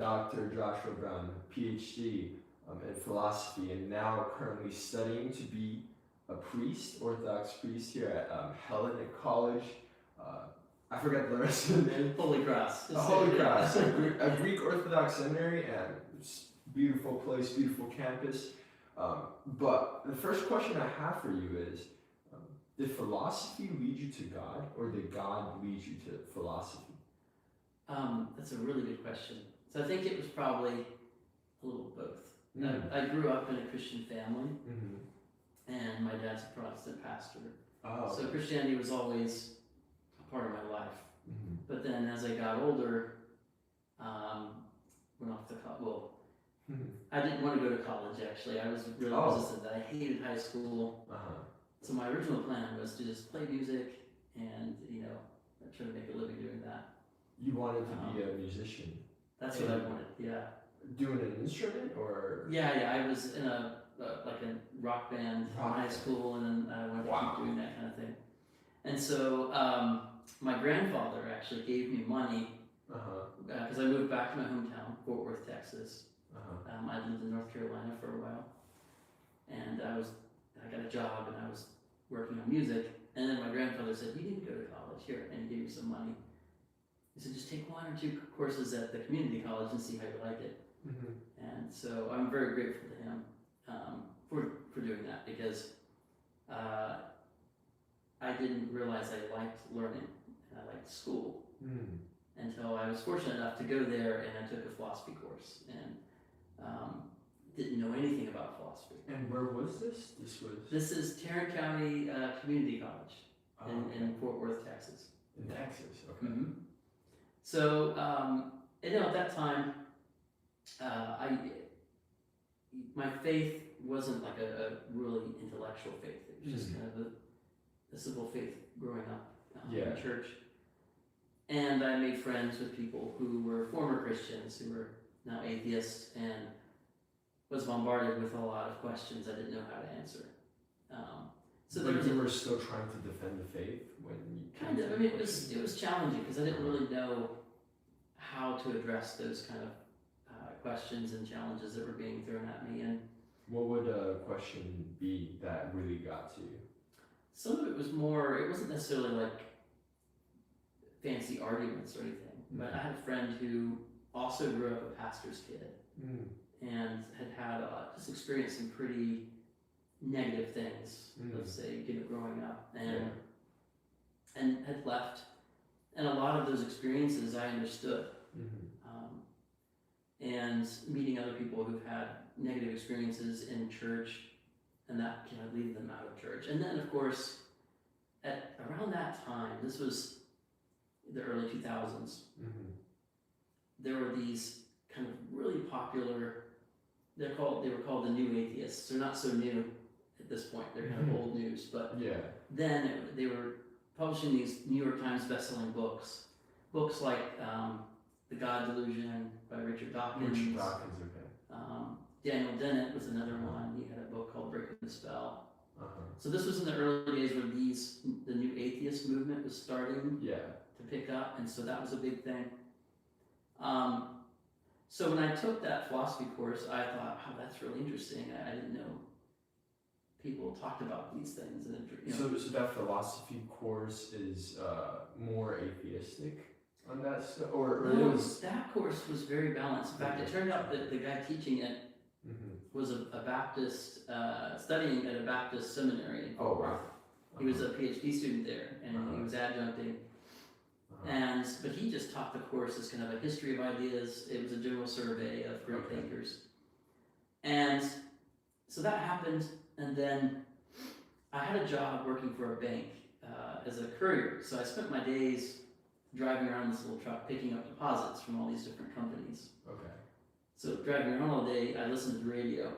Dr. Joshua Brown, PhD in philosophy, and now currently studying to be a priest, Orthodox priest here at Helenic College. I forgot the rest of the name. Holy Cross. Holy Cross, a Greek Orthodox seminary, and it's a beautiful place, beautiful campus. But the first question I have for you is, did philosophy lead you to God, or did God lead you to philosophy? That's a really good question. So I think it was probably a little both. I grew up in a Christian family, and my dad's a Protestant pastor. Oh, so Christianity was always a part of my life. But then as I got older, went off to college. I didn't want to go to college, actually. I was really resistant. I hated high school. So my original plan was to just play music and, try to make a living doing that. You wanted to be a musician? That's what I wanted, yeah. Doing an instrument, or? Yeah, I was in a rock band in high school, and then I wanted to keep doing that kind of thing. And so my grandfather actually gave me money because I moved back to my hometown, Fort Worth, Texas. I lived in North Carolina for a while, and I got a job, and I was working on music. And then my grandfather said, "You need to go to college here," and he gave me some money. He said, "Just take 1 or 2 courses at the community college and see how you like it." And so I'm very grateful to him for doing that, because I didn't realize I liked learning and I liked school until I was fortunate enough to go there, and I took a philosophy course and didn't know anything about philosophy. And where was this? This is Tarrant County Community College in Fort Worth, Texas. In Texas, okay. So, at that time, my faith wasn't like a really intellectual faith. It was just kind of a simple faith growing up in church. And I made friends with people who were former Christians, who were now atheists, and was bombarded with a lot of questions I didn't know how to answer. But you were still trying to defend the faith when you... Kind of. I mean, it was challenging, because I didn't really know how to address those kind of questions and challenges that were being thrown at me. And what would a question be that really got to you? Some of it was more, it wasn't necessarily like fancy arguments or anything, but I had a friend who also grew up a pastor's kid and had just experienced some pretty negative things, let's say, growing up, and had left. And a lot of those experiences I understood. And meeting other people who've had negative experiences in church, and that kind of lead them out of church. And then, of course, around that time, this was the early 2000s, there were these kind of really popular, they were called the New Atheists. They're not so new at this point, they're kind of old news, but then they were publishing these New York Times best-selling books like The God Delusion by Richard Dawkins. Daniel Dennett was another one. He had a book called Breaking the Spell. So this was in the early days where the New Atheist movement was starting to pick up, and so that was a big thing. So when I took that philosophy course, I thought, "Oh, that's really interesting. I didn't know people talked about these things." And so that philosophy course is more atheistic on that stuff, or no, that course was very balanced. In fact, it turned out that the guy teaching it was a Baptist, studying at a Baptist seminary in Fort Worth. He was a PhD student there, and he was adjuncting. But he just taught the course as kind of a history of ideas. It was a general survey of great thinkers. And so that happened, and then I had a job working for a bank as a courier. So I spent my days driving around this little truck, picking up deposits from all these different companies. So driving around all day, I listened to the radio.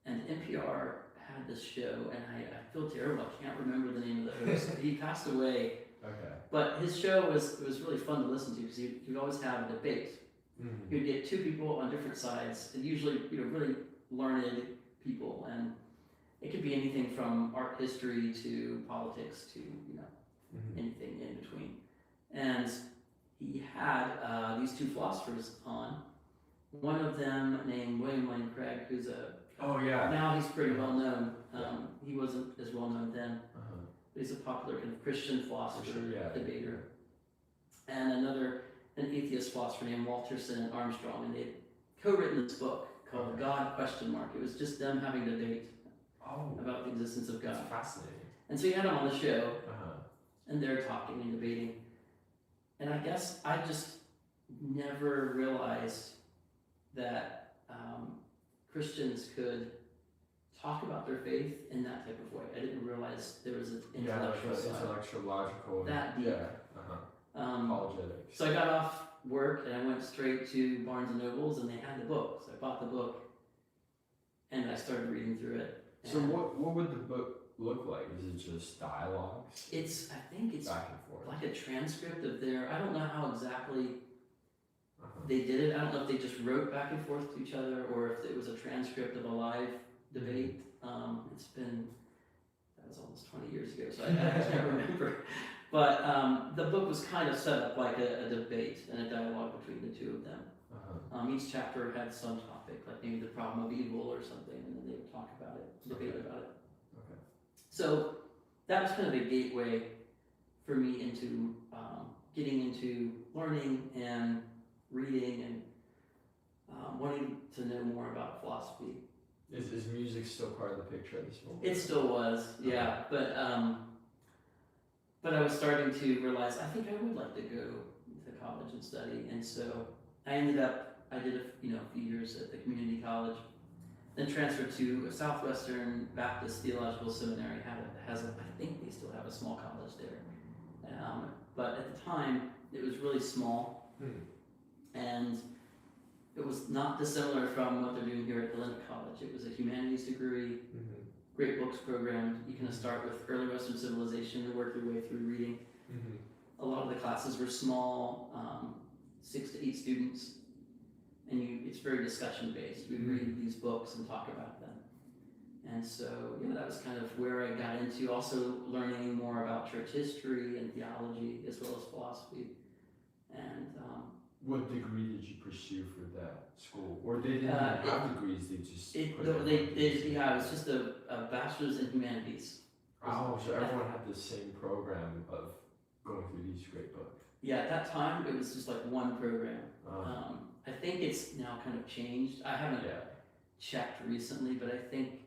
And NPR had this show, and I feel terrible. I can't remember the name of the host. He passed away. But his show was really fun to listen to, because he'd always have a debate. He'd get 2 people on different sides, and usually really learned people, and it could be anything from art history to politics to anything in between. And he had these two philosophers on. One of them named William Lane Craig, who's now he's pretty well known. He wasn't as well known then. But he's a popular kind of Christian philosopher, debater. And an atheist philosopher named Walterson and Armstrong, and they'd co-written this book called God ? It was just them having a debate about the existence of God. That's fascinating. And so he had them on the show, and they're talking and debating. And I guess I just never realized that Christians could talk about their faith in that type of way. I didn't realize there was an intellectual side. Intellectual, that deep. Apologetics. So I got off work and I went straight to Barnes and Nobles, and they had the book. So I bought the book and I started reading through it. So what would the book look like? Is it just dialogues? I think it's back and forth, like a transcript of I don't know how exactly they did it. I don't know if they just wrote back and forth to each other or if it was a transcript of a live debate. That was almost 20 years ago, so I can't remember. But the book was kind of set up like a debate and a dialogue between the two of them. Each chapter had some topic, like maybe the problem of evil or something, and then they would talk about it, debate about it. So that was kind of a gateway for me into getting into learning and reading and wanting to know more about philosophy. Is music still part of the picture at this moment? It still was, yeah. But I was starting to realize I think I would like to go to college and study, and so I did a few years at the community college, then transferred to a Southwestern Baptist Theological Seminary. I think they still have a small college there, but at the time it was really small, and it was not dissimilar from what they're doing here at Helenic College. It was a humanities degree, great books program. You kind of start with early Western civilization and work your way through reading. A lot of the classes were small, 6 to 8 students, and it's very discussion based. We read these books and talk about them. And so, that was kind of where I got into also learning more about church history and theology as well as philosophy. And what degree did you pursue for that school? Or they didn't have degrees, they just it was just a bachelor's in humanities. Oh, so everyone had the same program of going through these great books. Yeah, at that time it was just like one program. I think it's now kind of changed. I haven't checked recently, but I think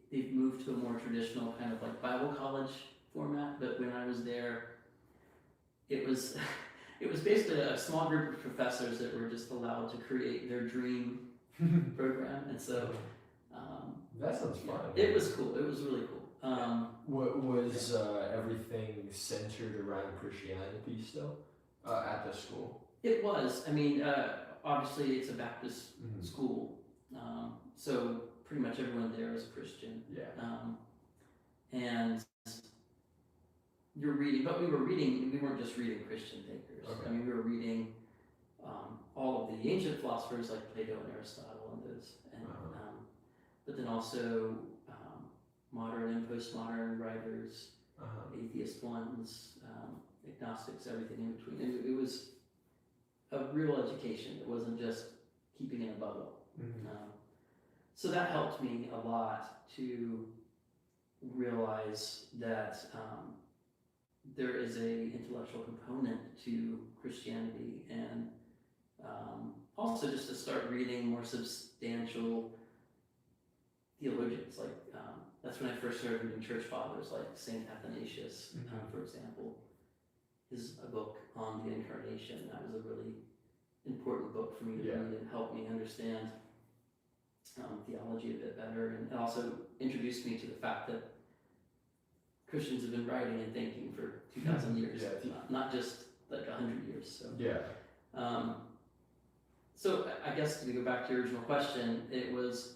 they've moved to a more traditional kind of like Bible college format. But when I was there, it was basically a small group of professors that were just allowed to create their dream program, and so that sounds fun. It was cool. It was really cool. What was everything centered around Christianity still at the school? It was. I mean, obviously it's a Baptist school, so pretty much everyone there is a Christian. And you're reading, but we weren't just reading Christian thinkers. I mean, we were reading all of the ancient philosophers like Plato and Aristotle and those, but then also modern and postmodern writers, atheist ones, agnostics, everything in between. It was a real education. It wasn't just keeping in a bubble. So that helped me a lot to realize that there is a intellectual component to Christianity, and also just to start reading more substantial theologians. Like that's when I first started reading church fathers like Saint Athanasius, for example. His book on the Incarnation, that was a really important book for me to read and help me understand theology a bit better, and also introduced me to the fact that Christians have been writing and thinking for 2,000 years, not just like 100 years. So, so I guess to go back to your original question, it was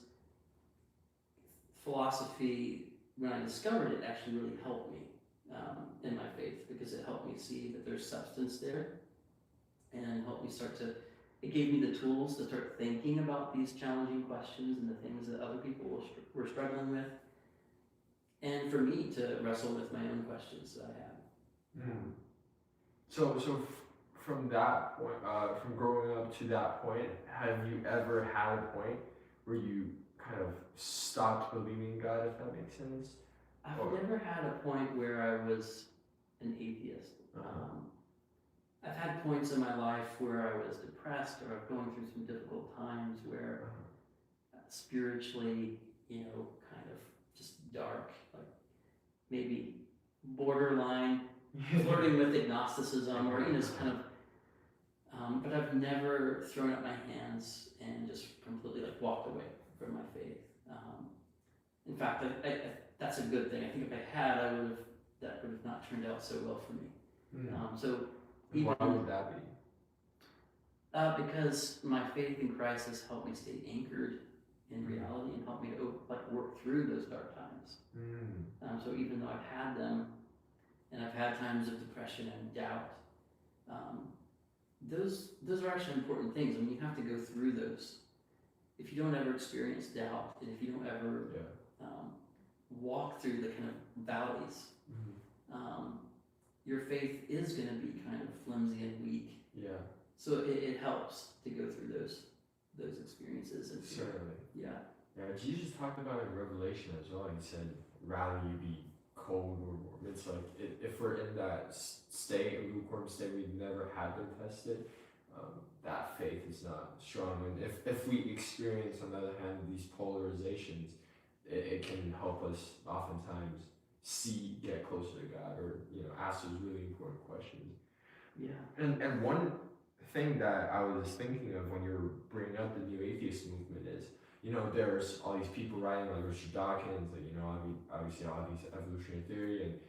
philosophy. When I discovered it, actually really helped me in my faith, because it helped me see that there's substance there, and helped me it gave me the tools to start thinking about these challenging questions and the things that other people were struggling with, and for me to wrestle with my own questions that I had. From that point, from growing up to that point, have you ever had a point where you kind of stopped believing in God, if that makes sense? I've Or- never had a point where I was an atheist. I've had points in my life where I was depressed or I've gone through some difficult times where spiritually, kind of just dark, like maybe borderline flirting with agnosticism or, just kind of, but I've never thrown up my hands and just completely like walked away from my faith. In fact, I that's a good thing. I think if I had, that would have not turned out so well for me. So even, why would that be? because my faith in Christ has helped me stay anchored in reality and helped me to work through those dark times. So even though I've had them, and I've had times of depression and doubt, those are actually important things. I mean, you have to go through those. If you don't ever experience doubt, and if you don't ever walk through the kind of valleys, your faith is going to be kind of flimsy and weak. Yeah. So it helps to go through those experiences. And Certainly. Yeah. Yeah, Jesus talked about it in Revelation as well. He said, rather you be cold or warm. It's like, if we're in that state, a lukewarm state, we've never had been tested, that faith is not strong. And if we experience, on the other hand, these polarizations, it can help us oftentimes get closer to God, or ask those really important questions. Yeah. And one thing that I was thinking of when you were bringing up the new atheist movement is, there's all these people writing like Richard Dawkins, obviously all these evolutionary theory and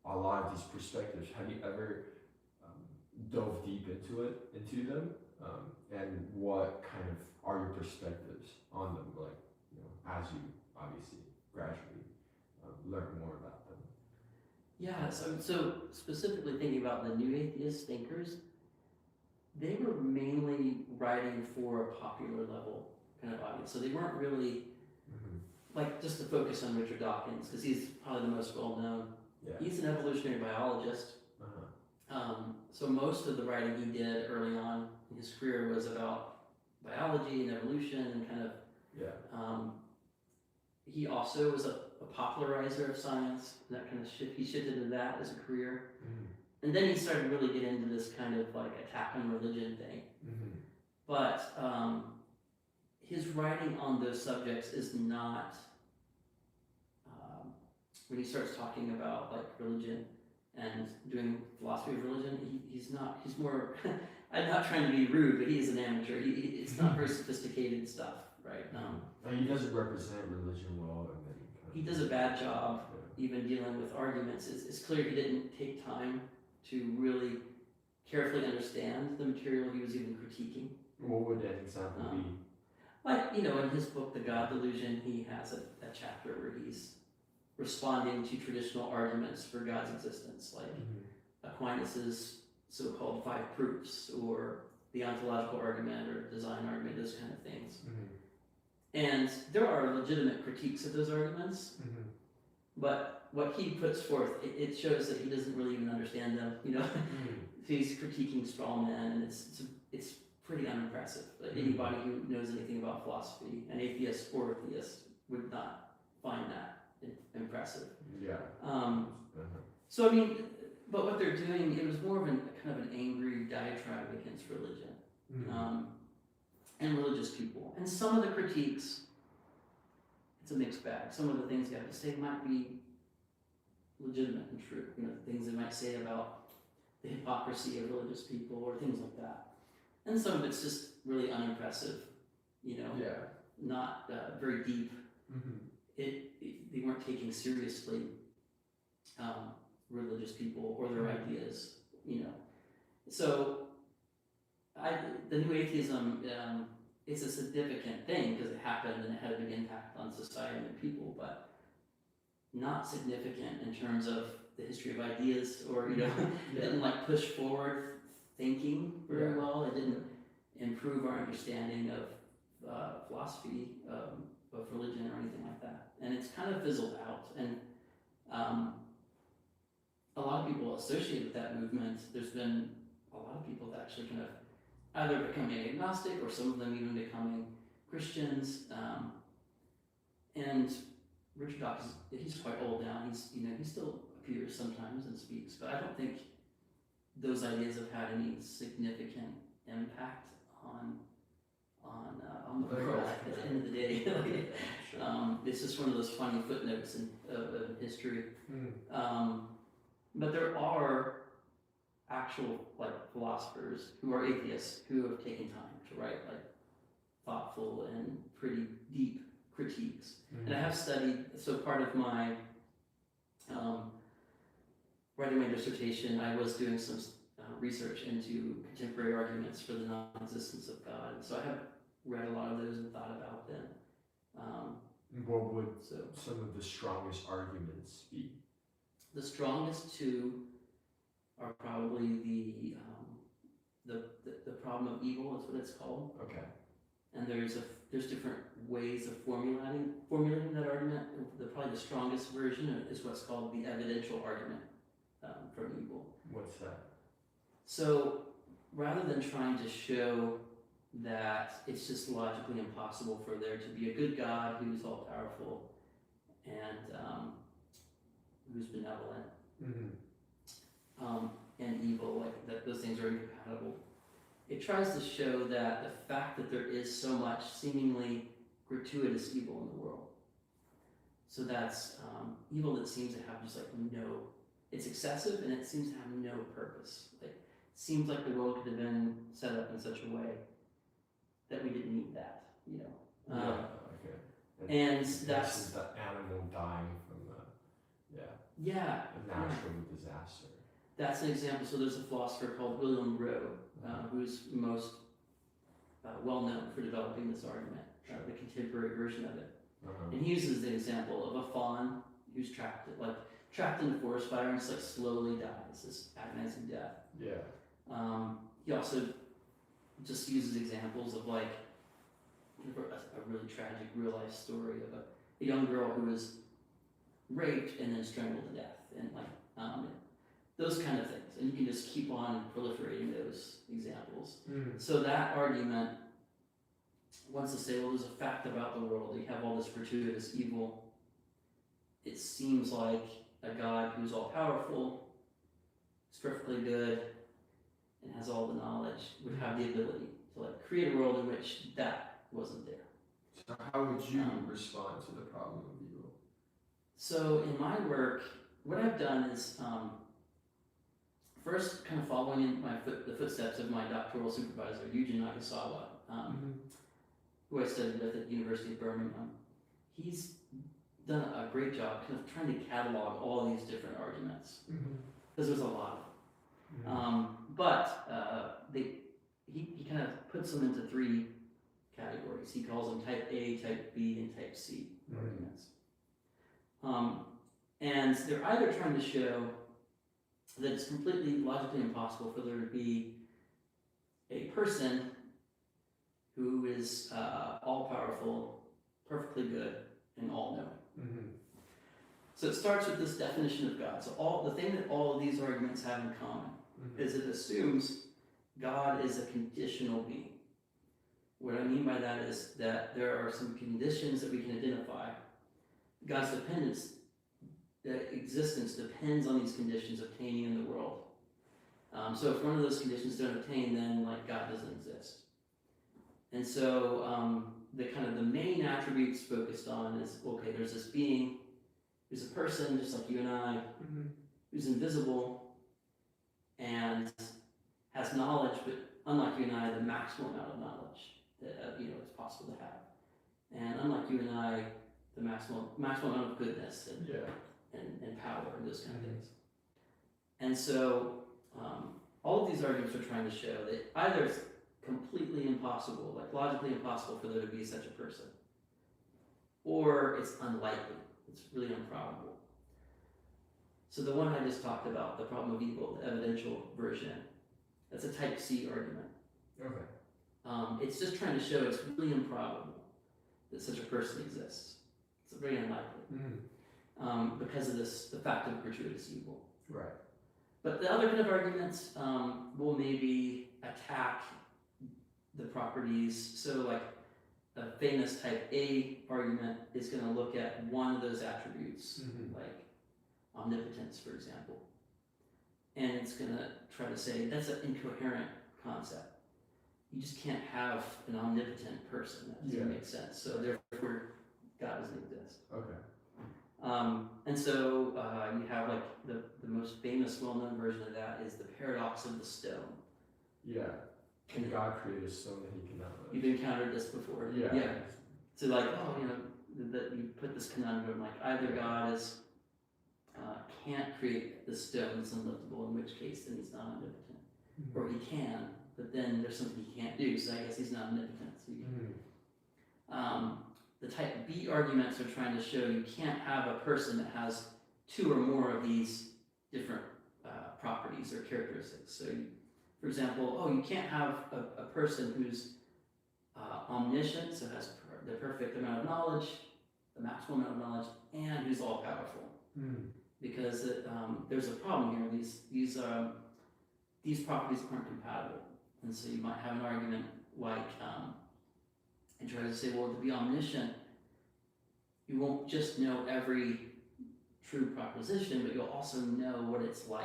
a lot of these perspectives. Have you ever dove deep into them? And what kind of are your perspectives on them? As you obviously gradually learn more about them. Yeah, so specifically thinking about the new atheist thinkers, they were mainly writing for a popular level kind of audience. So they weren't really, just to focus on Richard Dawkins, because he's probably the most well known. Yeah. He's an evolutionary biologist. So most of the writing he did early on in his career was about biology and evolution and kind of, he also was a popularizer of science, and that kind of he shifted into that as a career. And then he started really get into this kind of like attack on religion thing. But his writing on those subjects is not, when he starts talking about like religion and doing philosophy of religion, he's more, I'm not trying to be rude, but he is an amateur. It's not very sophisticated stuff, right? He doesn't represent religion well, and then he does a bad job even dealing with arguments. It's clear he didn't take time to really carefully understand the material he was even critiquing. What would that example be? In his book, The God Delusion, he has a chapter where he's responding to traditional arguments for God's existence, like Aquinas's so-called 5 proofs, or the ontological argument, or design argument, those kind of things. And there are legitimate critiques of those arguments, but what he puts forth, it shows that he doesn't really even understand them. He's critiquing straw men, and it's pretty unimpressive. Anybody who knows anything about philosophy, an atheist or a theist, would not find that impressive. Yeah. So but what they're doing, it was more of kind of an angry diatribe against religion. And religious people. And some of the critiques, it's a mixed bag. Some of the things you have to say might be legitimate and true. Things they might say about the hypocrisy of religious people or things like that. And some of it's just really unimpressive, not very deep. They weren't taking seriously religious people or their ideas, So the new atheism, it's a significant thing because it happened and it had a big impact on society and people, but not significant in terms of the history of ideas, or it didn't push forward thinking very well. It didn't improve our understanding of philosophy, of religion, or anything like that. And it's kind of fizzled out. And a lot of people associated with that movement. There's been a lot of people that actually kind of either becoming agnostic or some of them even becoming Christians. And Richard Dawkins, he's quite old now. He still appears sometimes and speaks, but I don't think those ideas have had any significant impact on the world at the end of the day. It's just one of those funny footnotes of history. But there are actual philosophers who are atheists who have taken time to write thoughtful and pretty deep critiques. And I have studied, so part of my writing my dissertation, I was doing some research into contemporary arguments for the non-existence of God. And so I have read a lot of those and thought about them. What would some of the strongest arguments be? The strongest two are probably the problem of evil is what it's called. Okay. And there's different ways of formulating that argument. Probably the strongest version is what's called the evidential argument from evil. What's that? So rather than trying to show that it's just logically impossible for there to be a good God who's all powerful and who's benevolent, and evil, that those things are incompatible, it tries to show that the fact that there is so much seemingly gratuitous evil in the world. So that's evil that seems to have just it's excessive and it seems to have no purpose. It seems like the world could have been set up in such a way that we didn't need that, okay. And that's the animal dying from a natural disaster. That's an example. So there's a philosopher called William Rowe, who's most well known for developing this argument, the contemporary version of it. And he uses the example of a fawn who's trapped in a forest fire and just slowly dies, this agonizing death. Yeah. He also just uses examples of a really tragic real life story of a young girl who was raped and then strangled to death, and those kind of things. And you can just keep on proliferating those examples. So that argument wants to say, well, there's a fact about the world. You have all this gratuitous evil. It seems like a God who's all powerful, is perfectly good, and has all the knowledge, would have the ability to create a world in which that wasn't there. So how would you respond to the problem of evil? So in my work, what I've done is first kind of following in the footsteps of my doctoral supervisor, Yuji Nagasawa, who I studied with at the University of Birmingham. He's done a great job kind of trying to catalog all these different arguments, because there's a lot of them. He kind of puts them into three categories. He calls them type A, type B, and type C arguments. And they're either trying to show that it's completely logically impossible for there to be a person who is all-powerful, perfectly good, and all-knowing. So it starts with this definition of God. So the thing that all of these arguments have in common is it assumes God is a conditional being. What I mean by that is that there are some conditions that we can identify. God's existence depends on these conditions obtaining in the world. So if one of those conditions don't obtain, then God doesn't exist. And so the main attributes focused on is, okay, there's this being who's a person just like you and I, who's invisible and has knowledge, but unlike you and I, the maximum amount of knowledge that it's possible to have. And unlike you and I, the maximum amount of goodness and power and those kind of things. And so all of these arguments are trying to show that either it's completely impossible, logically impossible for there to be such a person, or it's unlikely, it's really improbable. So the one I just talked about, the problem of evil, the evidential version, that's a type C argument. Okay. It's just trying to show it's really improbable that such a person exists. It's very unlikely. Because of the fact of gratuitous evil. Right. But the other kind of arguments will maybe attack the properties. So like a famous type A argument is going to look at one of those attributes, like omnipotence, for example. And it's going to try to say that's an incoherent concept. You just can't have an omnipotent person. That doesn't make sense. So therefore, God doesn't exist. Okay. And so you have like the most famous, well-known version of that is the paradox of the stone. Yeah. Can God create a stone that he cannot live? You've encountered this before. Yeah. So like, oh, you know, that you put this conundrum like either God is can't create the stone that's unliftable, in which case then he's not omnipotent, or he can, but then there's something he can't do, so I guess he's not omnipotent. So you can, the type B arguments are trying to show you can't have a person that has two or more of these different properties or characteristics. So, for example, you can't have a person who's omniscient, so has the perfect amount of knowledge, the maximum amount of knowledge, and who's all powerful. Because there's a problem here. These properties aren't compatible, and so you might have an argument like, and try to say, well, to be omniscient, you won't just know every true proposition, but you'll also know what it's like.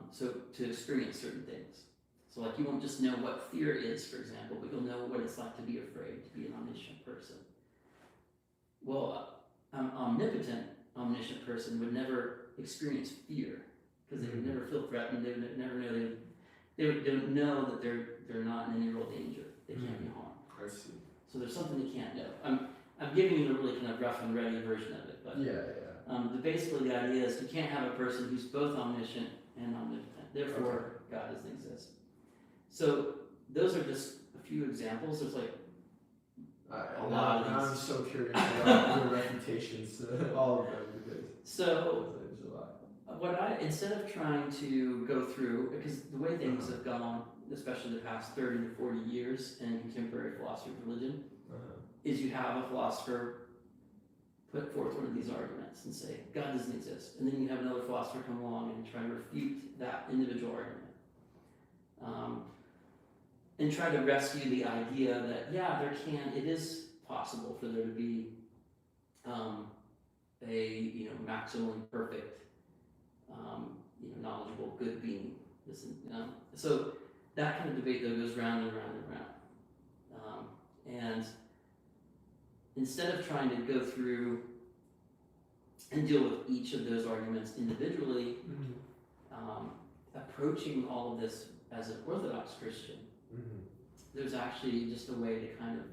So to experience certain things. So like you won't just know what fear is, for example, but you'll know what it's like to be afraid, to be an omniscient person. Well, an omniscient person would never experience fear because they would never feel threatened. They would never know they would know that they're not in any real danger. They can't be harmed. I see. So there's something they can't know. I'm giving you the really kind of rough and ready version of it, but basically the idea is you can't have a person who's both omniscient and omnipotent. Therefore, God doesn't exist. So those are just a few examples. There's like a lot of these. I'm so curious about your refutations, all of them, because so instead of trying to go through, because the way things have gone, especially the past 30 to 40 years in contemporary philosophy of religion, is you have a philosopher put forth one of these arguments and say, God doesn't exist. And then you have another philosopher come along and try to refute that individual argument. And try to rescue the idea that, it is possible for there to be a maximally perfect, knowledgeable, good being. So that kind of debate though goes round and round and round. And instead of trying to go through and deal with each of those arguments individually, approaching all of this as an Orthodox Christian, there's actually just a way to kind of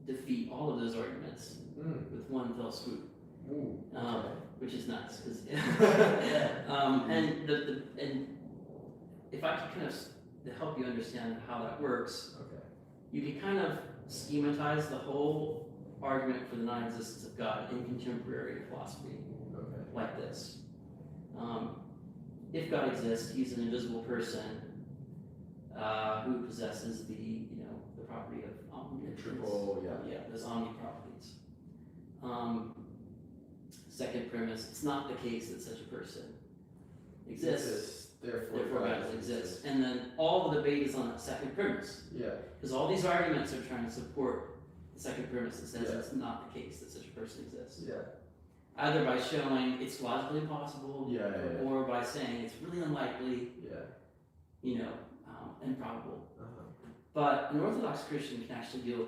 defeat all of those arguments with one fell swoop. Which is nice, because and if I can kind of help you understand how that works, you can kind of schematize the whole argument for the non-existence of God in contemporary philosophy like this. If God exists, he's an invisible person who possesses the property of omnipotence. Those omni properties. Second premise: it's not the case that such a person exists. Therefore, God doesn't exist. And then all the debate is on that second premise. Because all these arguments are trying to support the second premise that says it's not the case that such a person exists. Either by showing it's logically impossible, or by saying it's really unlikely, improbable. But an Orthodox Christian can actually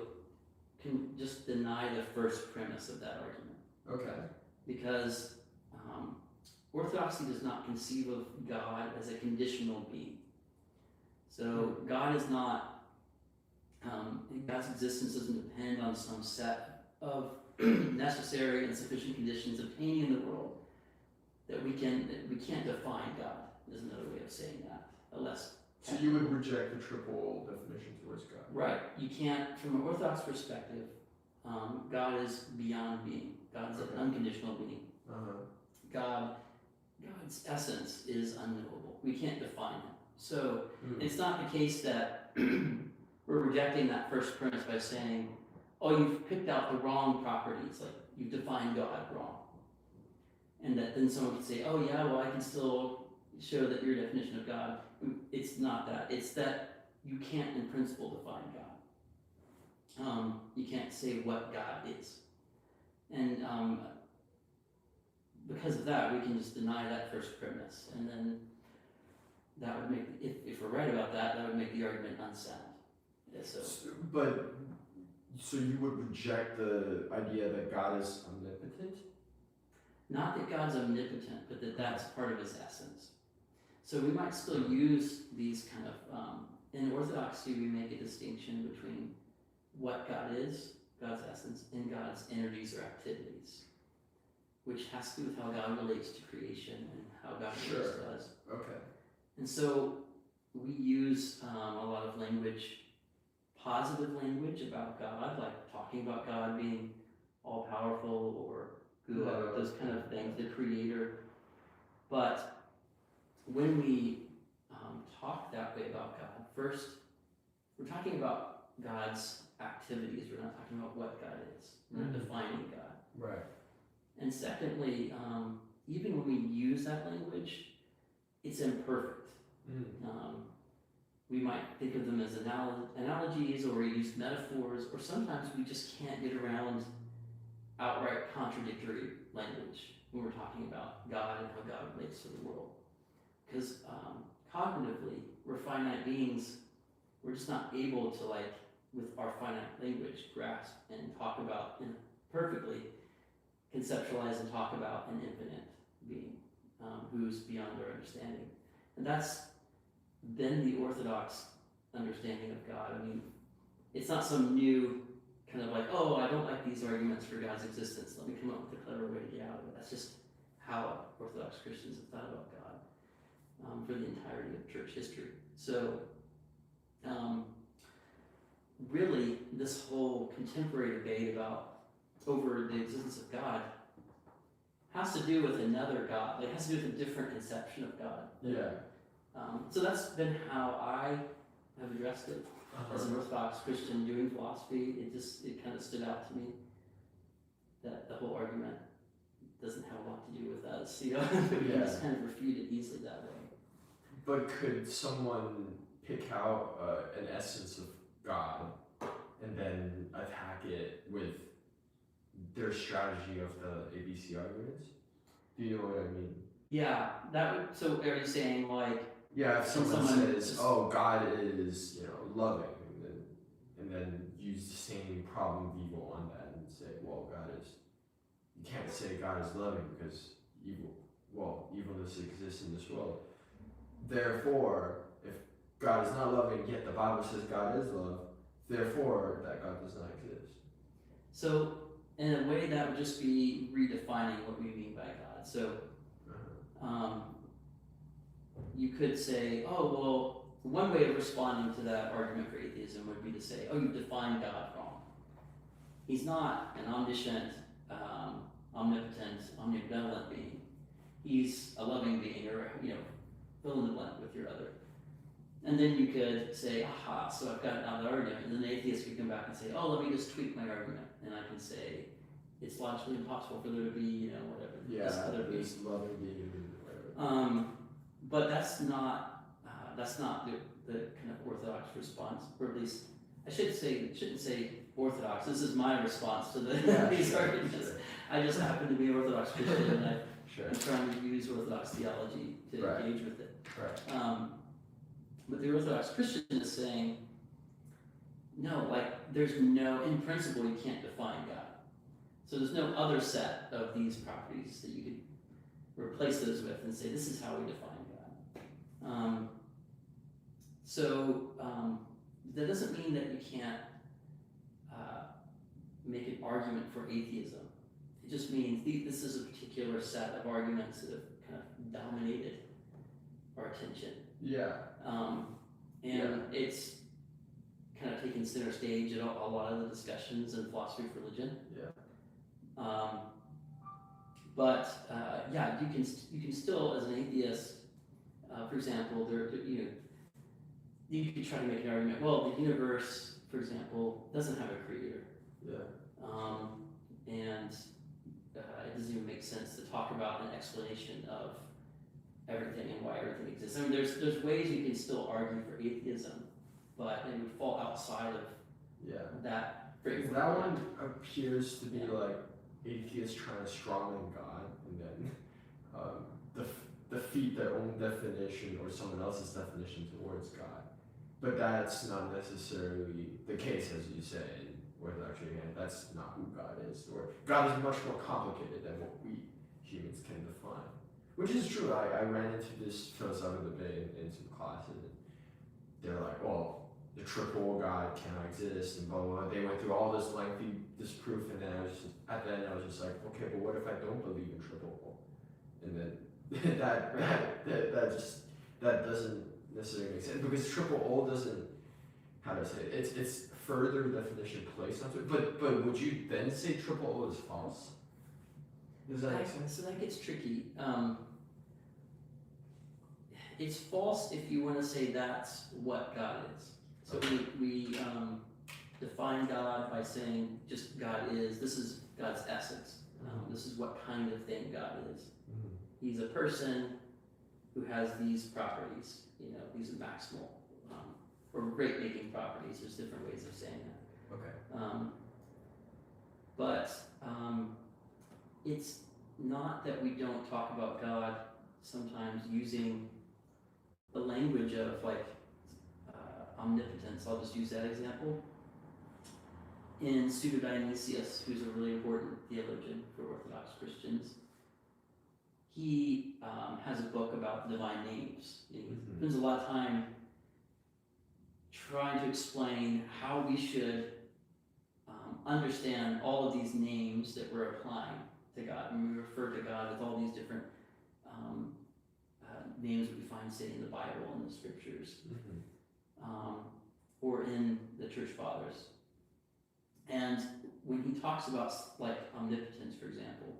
can just deny the first premise of that argument. Because Orthodoxy does not conceive of God as a conditional being. So God is not, God's existence doesn't depend on some set of necessary and sufficient conditions obtaining in the world that we can't define God. There's another way of saying that, unless. So you would reject the triple definition towards God. Right. You can't, from an Orthodox perspective, God is beyond being. God's an unconditional being. God's essence is unknowable. We can't define it. So it's not the case that we're rejecting that first premise by saying, you've picked out the wrong properties, like you've defined God wrong. and that then someone could say, oh yeah, well I can still show that your definition of God, it's not that. It's that you can't in principle define God. You can't say what God is. And because of that, we can just deny that first premise. And then that would make, if we're right about that, that would make the argument unsound. Yeah, So you would reject the idea that God is omnipotent? Not that God's omnipotent, but that that's part of his essence. So we might still use these kind of, in Orthodoxy we make a distinction between what God is, God's essence, and God's energies or activities, which has to do with how God relates to creation and how God relates to us. Okay. And so we use a lot of language, positive language about God, like talking about God being all-powerful or good, those kind of things, the creator. But when we talk that way about God, first, we're talking about God's activities. We're not talking about what God is. We're not defining God. Right. And secondly, even when we use that language, it's imperfect. We might think of them as analogies, or we use metaphors, or sometimes we just can't get around outright contradictory language when we're talking about God and how God relates to the world. Because cognitively, we're finite beings. We're just not able to, like, with our finite language, grasp and talk about, and perfectly conceptualize and talk about an infinite being who's beyond our understanding. And that's been the Orthodox understanding of God. I mean, it's not some new kind of like, oh, I don't like these arguments for God's existence, let me come up with a clever way to get out of it. That's just how Orthodox Christians have thought about God for the entirety of church history. So really, this whole contemporary debate over the existence of God has to do with another God. It has to do with a different conception of God. Yeah. So that's been how I have addressed it as an Orthodox Christian doing philosophy. It kind of stood out to me that the whole argument doesn't have a lot to do with us. You know, we can just kind of refute it easily that way. But could someone pick out an essence of God and then attack it with their strategy of the ABC arguments? Do you know what I mean? Yeah, that would. So are you saying like? Yeah, if someone says, "Oh, God is loving," and then use the same problem of evil on that and say, "Well, God is," you can't say God is loving because evilness exists in this world. Therefore, if God is not loving, yet the Bible says God is love, therefore that God does not exist. So, in a way, that would just be redefining what we mean by God. So, you could say, oh, well, one way of responding to that argument for atheism would be to say, oh, you've defined God wrong. He's not an omniscient, omnipotent, omnibenevolent being. He's a loving being, or, fill in the blank with your other. And then you could say, aha, so I've got another argument. And then the atheist could come back and say, oh, let me just tweak my argument. And I can say, it's logically impossible for there to be, whatever. Yeah, this loving being, whatever. But that's not the kind of Orthodox response, or at least I shouldn't say Orthodox. This is my response to these arguments. Sure. I just happen to be Orthodox Christian, and I'm trying to use Orthodox theology to engage with it. Right. But the Orthodox Christian is saying, no, in principle, you can't define God. So there's no other set of these properties that you could replace those with and say, this is how we define God. That doesn't mean that you can't make an argument for atheism. It just means this is a particular set of arguments that have kind of dominated our attention. Yeah. It's kind of taken center stage in a lot of the discussions in philosophy of religion. Yeah. You can still, as an atheist, for example, you could try to make an argument. Well, the universe, for example, doesn't have a creator. Yeah. it doesn't even make sense to talk about an explanation of everything and why everything exists. I mean, there's ways you can still argue for atheism, but it would fall outside of that framework. That one appears to be Yeah. like atheists trying to strongman God and then defeat their own definition or someone else's definition towards God. But that's not necessarily the case, as you say, in Orthodox. Again, that's not who God is. Or God is much more complicated than what we humans can define. Which is true. I ran into this philosophical debate in some classes. And they're like, well, the triple God cannot exist, and blah, blah, blah. They went through all this lengthy disproof, and then at the end I was just like, okay, but what if I don't believe in triple? And then that doesn't necessarily make sense, because triple O doesn't, how do I say it? It's further definition placed onto it. But would you then say triple O is false? Does that make sense? So that gets tricky. It's false if you want to say that's what God is. So we define God by saying just God is. This is God's essence. This is what kind of thing God is. Mm-hmm. He's a person who has these properties. You know, these are maximal or great-making properties. There's different ways of saying that. Okay. But it's not that we don't talk about God sometimes using the language of like omnipotence. I'll just use that example. In Pseudo-Dionysius, who's a really important theologian for Orthodox Christians, he has a book about divine names. He spends a lot of time trying to explain how we should understand all of these names that we're applying to God. And we refer to God with all these different names that we find, say, in the Bible and the scriptures, or in the church fathers. And when he talks about like omnipotence, for example,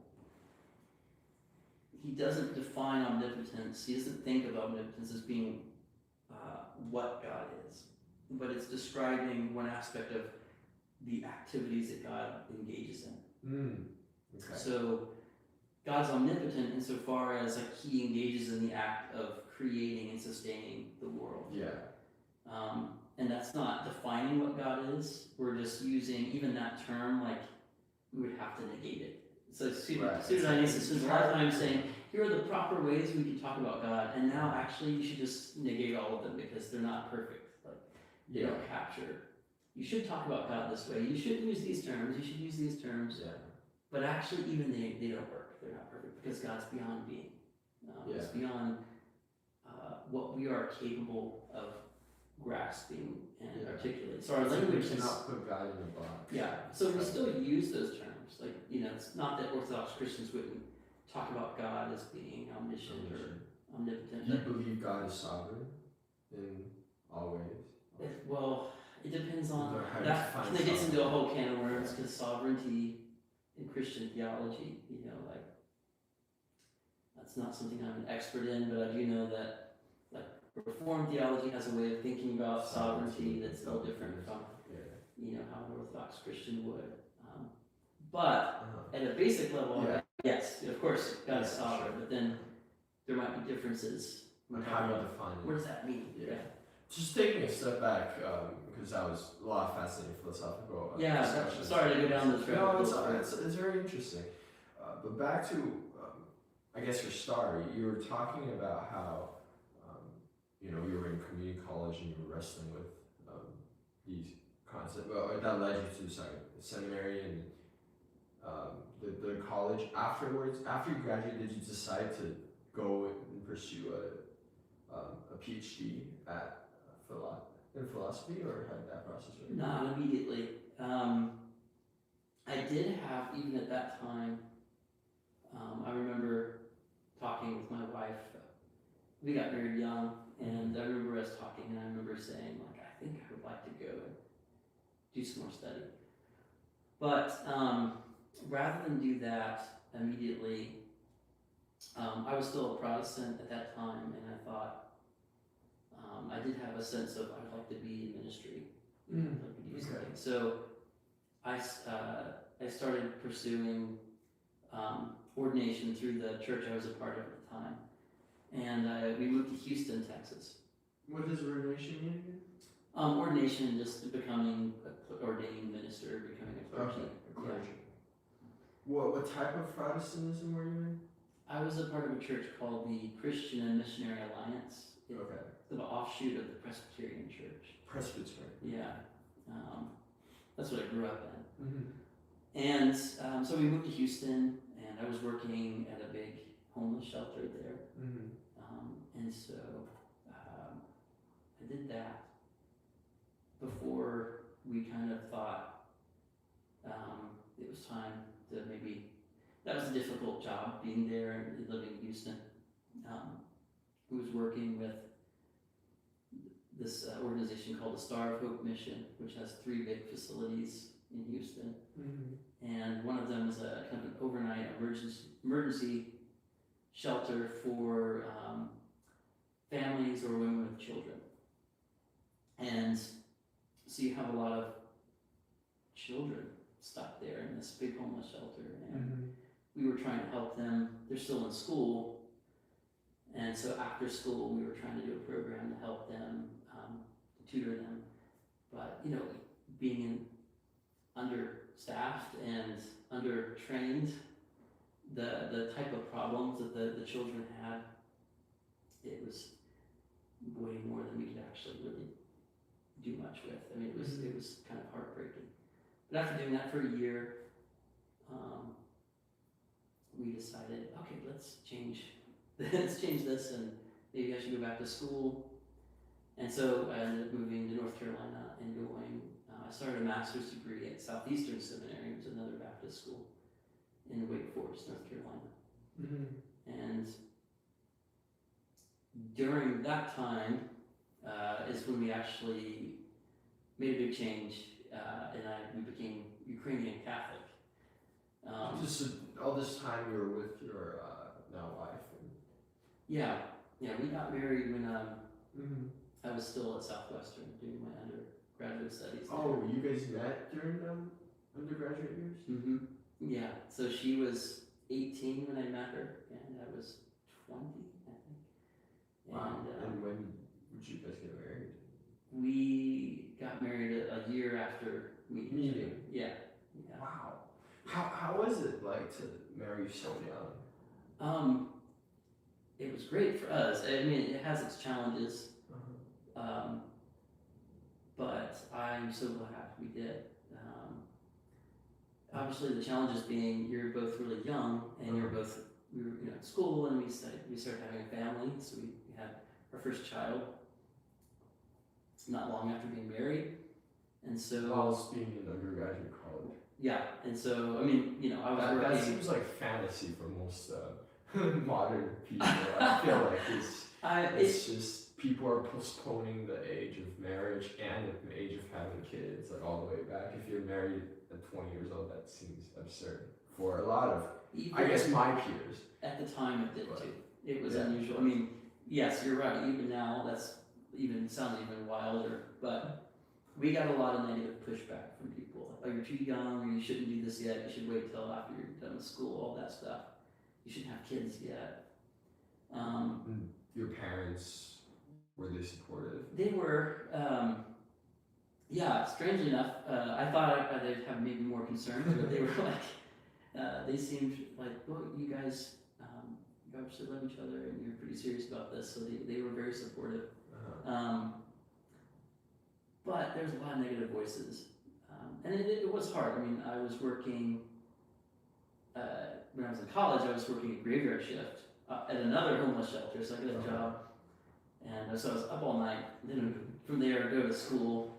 he doesn't define omnipotence. He doesn't think of omnipotence as being what God is, but it's describing one aspect of the activities that God engages in. Okay. So God's omnipotent insofar as like he engages in the act of creating and sustaining the world. Yeah. And that's not defining what God is. We're just using even that term, like we would have to negate it. So Pseudo-Dionysius spends a lot of time saying, here are the proper ways we can talk about God, and now actually you should just negate all of them because they're not perfect. Like they don't capture. You should talk about God this way. You should use these terms. You should use these terms. Yeah. But actually, even they don't work. They're not perfect because God's beyond being. It's beyond what we are capable of grasping and articulating. So our language cannot put God in a box. Yeah. So we still use those terms. Like, you know, it's not that Orthodox Christians wouldn't talk about God as being omniscient or omnipotent. Do you believe God is sovereign in all ways? Well, it depends on How that. you define That gets into a sovereign. whole can of worms because sovereignty in Christian theology, you know, like that's not something I'm an expert in, but I do know that like Reformed theology has a way of thinking about sovereignty that's no different from you know how an Orthodox Christian would. But at a basic level, yes, of course, God is sovereign, but then there might be differences. Like how do you define it? What does that mean? Yeah. Just taking a step back, because that was a lot of fascinating philosophical discussions. Sorry to go down this road. No, it's very interesting. But back to, I guess your story, you were talking about how, you know, you were in community college and you were wrestling with these concepts. Well, that led you to the seminary and the college. Afterwards, after you graduated, did you decide to go and pursue a PhD in philosophy, or how did that process work? Not immediately. I did have, even at that time, I remember talking with my wife. We got married young, and I remember us talking, and I remember saying, like, I think I would like to go and do some more study. But rather than do that immediately, I was still a Protestant at that time, and I thought, I did have a sense of I'd like to be in ministry. I'd like to do something. So I started pursuing ordination through the church I was a part of at the time. And we moved to Houston, Texas. What does ordination mean again? Ordination, just becoming an ordained minister, becoming a clergy. Okay, a clergy. Yeah. What type of Protestantism were you in? I was a part of a church called the Christian and Missionary Alliance. It's Okay. the offshoot of the Presbyterian Church. Presbyterian. Yeah. That's what I grew up in. Mm-hmm. And so we moved to Houston, and I was working at a big homeless shelter there. Mm-hmm. And so I did that before we kind of thought it was time to maybe, that was a difficult job being there and living in Houston. I was working with this organization called the Star of Hope Mission, which has 3 big facilities in Houston. Mm-hmm. And one of them is a kind of an overnight emergency shelter for families or women with children. And so you have a lot of children stuck there in this big homeless shelter, and we were trying to help them. They're still in school, and so after school we were trying to do a program to help them, to tutor them. But you know, being understaffed and undertrained, the type of problems that the children had, it was way more than we could actually really do much with. I mean, it was kind of heartbreaking. But after doing that for a year, we decided, okay, let's change this, and maybe I should go back to school. And so I ended up moving to North Carolina and going. I started a master's degree at Southeastern Seminary, which is another Baptist school in Wake Forest, North Carolina. Mm-hmm. And during that time is when we actually made a big change, and we became Ukrainian Catholic. Just all this time you were with your now wife. Yeah, we got married when Mm-hmm. I was still at Southwestern doing my undergraduate studies. Oh, you guys met during undergraduate years? Mm-hmm. Yeah, so she was 18 when I met her, and I was 20, I think. Wow. And And when would you guys get married? we got married a year after meeting. Yeah. Wow. How was it like to marry so young? It was great for us. I mean, it has its challenges, but I'm so glad we did. Obviously, the challenges being you're both really young, and we were at school, and we started having a family. So we had our first child not long after being married, and so Whilst being in undergraduate college. yeah, and so I mean, I was That working. seems like fantasy for most modern people. I feel like it's just people are postponing the age of marriage and the age of having kids, like all the way back. If you're married at 20 years old, that seems absurd for a lot of, I guess, my peers. At the time, it did too. It was Yeah. unusual. I mean, yes, you're right. Even now, sounds even wilder. But we got a lot of negative pushback from people. Oh, you're too young, or you shouldn't do this yet. You should wait till after you're done with school. All that stuff. You shouldn't have kids yet. Your parents, were they supportive? They were. Yeah, strangely enough, I thought they'd have maybe more concerns, but they were like, they seemed like, well, you guys obviously love each other and you're pretty serious about this, so they were very supportive. But there's a lot of negative voices, and it was hard. I mean, I was working, when I was in college, I was working a graveyard shift at another homeless shelter, so I got a job, and so I was up all night, then from there go to school,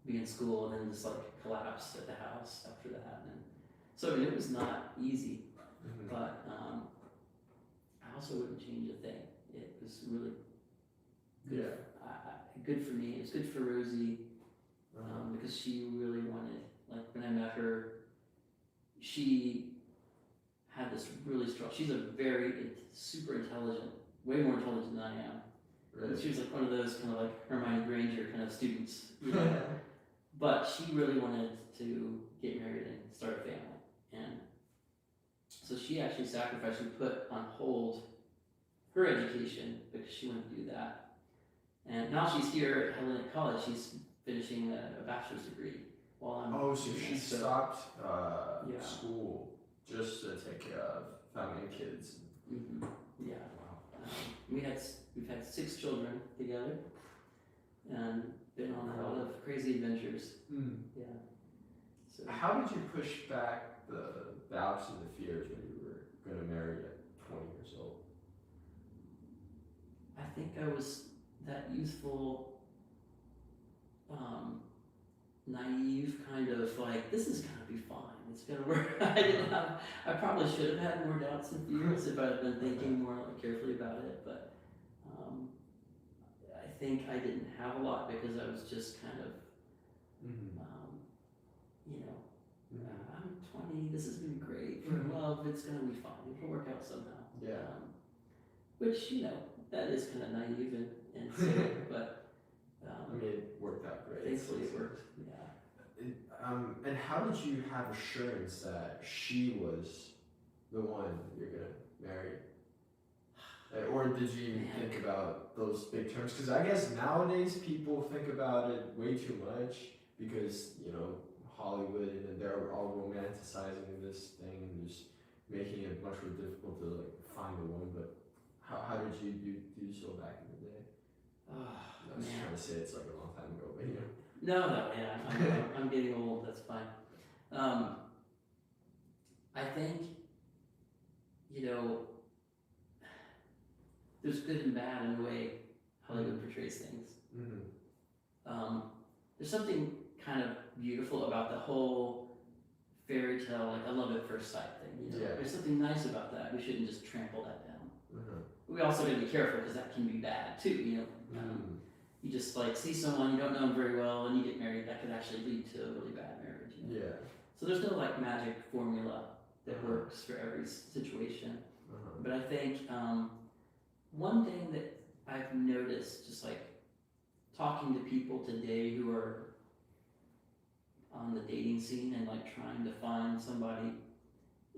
be in school, and then just like collapse at the house after that. And so I mean, it was not easy, but I also wouldn't change a thing. It was really good. Good for me. It was good for Rosie, because she really wanted. Like when I met her, she had this really strong. She's a super intelligent, way more intelligent than I am. Really? She was like one of those kind of like Hermione Granger kind of students, But she really wanted to get married and start a family, and so she actually sacrificed, she put on hold her education because she wanted to do that. And now she's here at Helenic College, she's finishing a bachelor's degree while I'm Oh, so she stopped yeah. school just to take care of family and kids. Mm-hmm. Yeah. Wow. We've had 6 children together, and been on a lot of crazy adventures. Yeah. So how did you push back the doubts and the fears when you were going to marry at 20 years old? I think I was that youthful, naive kind of like, this is gonna be fine, it's gonna work. I probably should have had more doubts and fears if I'd been thinking more like carefully about it, but I think I didn't have a lot because I was just kind of, I'm 20, this is gonna be great, for love, it's gonna be fine, it'll work out somehow. Yeah. Which, that is kind of naive and silly, but I mean, it worked out great. thankfully it worked, yeah. And how did you have assurance that she was the one you're gonna marry? Or did you think about those big terms? Because I guess nowadays people think about it way too much because, Hollywood, and they're all romanticizing this thing and just making it much more difficult to find a woman. But how did you do so back in the day? I was trying to say it's like a long time ago, but No, yeah, I'm getting old, that's fine. I think, there's good and bad in the way Hollywood portrays things. There's something kind of beautiful about the whole fairy tale, I love at first sight thing. Yeah. There's something nice about that. We shouldn't just trample that down. We also got to be careful because that can be bad too. You just see someone, you don't know them very well, and you get married. That could actually lead to a really bad marriage. Yeah. So there's no magic formula that works for every situation. But I think one thing that I've noticed, just talking to people today who are on the dating scene and trying to find somebody,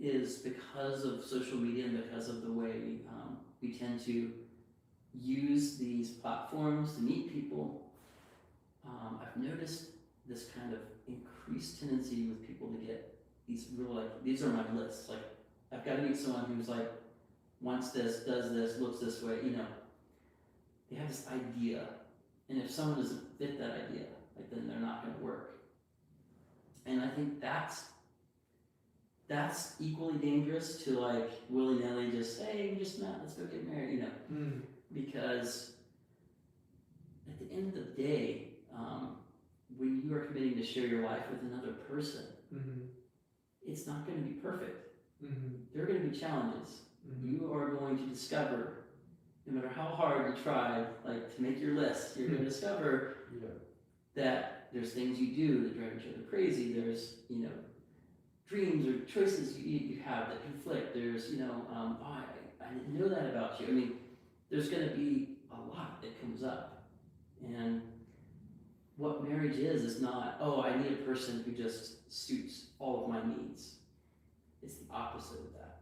is because of social media and because of the way we tend to use these platforms to meet people. I've noticed this kind of increased tendency with people to get these real these are my lists. I've got to meet someone who's wants this, does this, looks this way. They have this idea, and if someone doesn't fit that idea, then they're not going to work. And I think that's equally dangerous to willy-nilly just say, hey, we just met, let's go get married, because at the end of the day, when you are committing to share your life with another person, it's not going to be perfect. There are going to be challenges. You are going to discover, no matter how hard you try, to make your list, you're going to discover that there's things you do that drive each other crazy. There's, dreams or choices you have that conflict. There's, I didn't know that about you. I mean, there's going to be a lot that comes up. And what marriage is not, I need a person who just suits all of my needs. It's the opposite of that.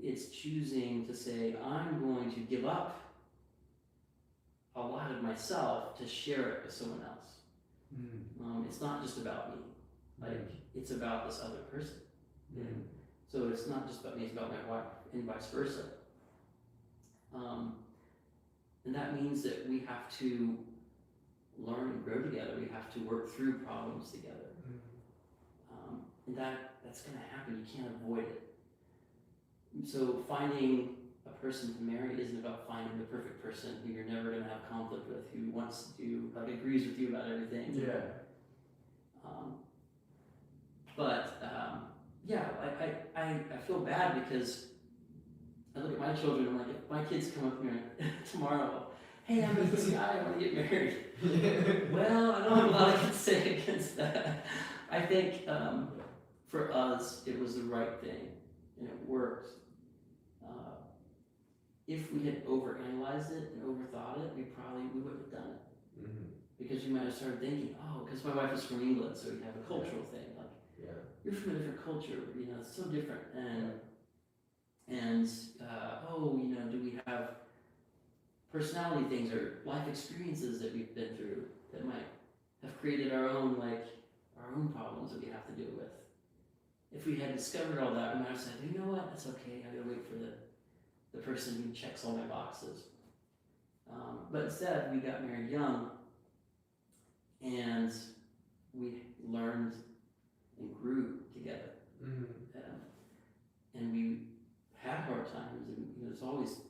It's choosing to say, I'm going to give up a lot of myself to share it with someone else. It's not just about me. It's about this other person. So it's not just about me, it's about my wife, and vice versa. And that means that we have to learn and grow together. We have to work through problems together. And that's going to happen. You can't avoid it. So finding a person to marry isn't about finding the perfect person who you're never going to have conflict with, who wants to do, agrees with you about everything. I feel bad because I look at my children, I'm if my kids come up here tomorrow, hey, I'm with this guy, I want to get married. Well, I don't have a lot I can say against that. I think for us, it was the right thing, and it worked. If we had overanalyzed it and overthought it, we wouldn't have done it. Because you might have started thinking, because my wife is from England, so we have a cultural thing. You're from a different culture, it's so different. And And do we have personality things or life experiences that we've been through that might have created our own problems that we have to deal with? If we had discovered all that, we might have said, you know what, that's okay, I gotta wait for the person who checks all my boxes. But instead, we got married young, and we learned and grew together. And we had hard times, and there's always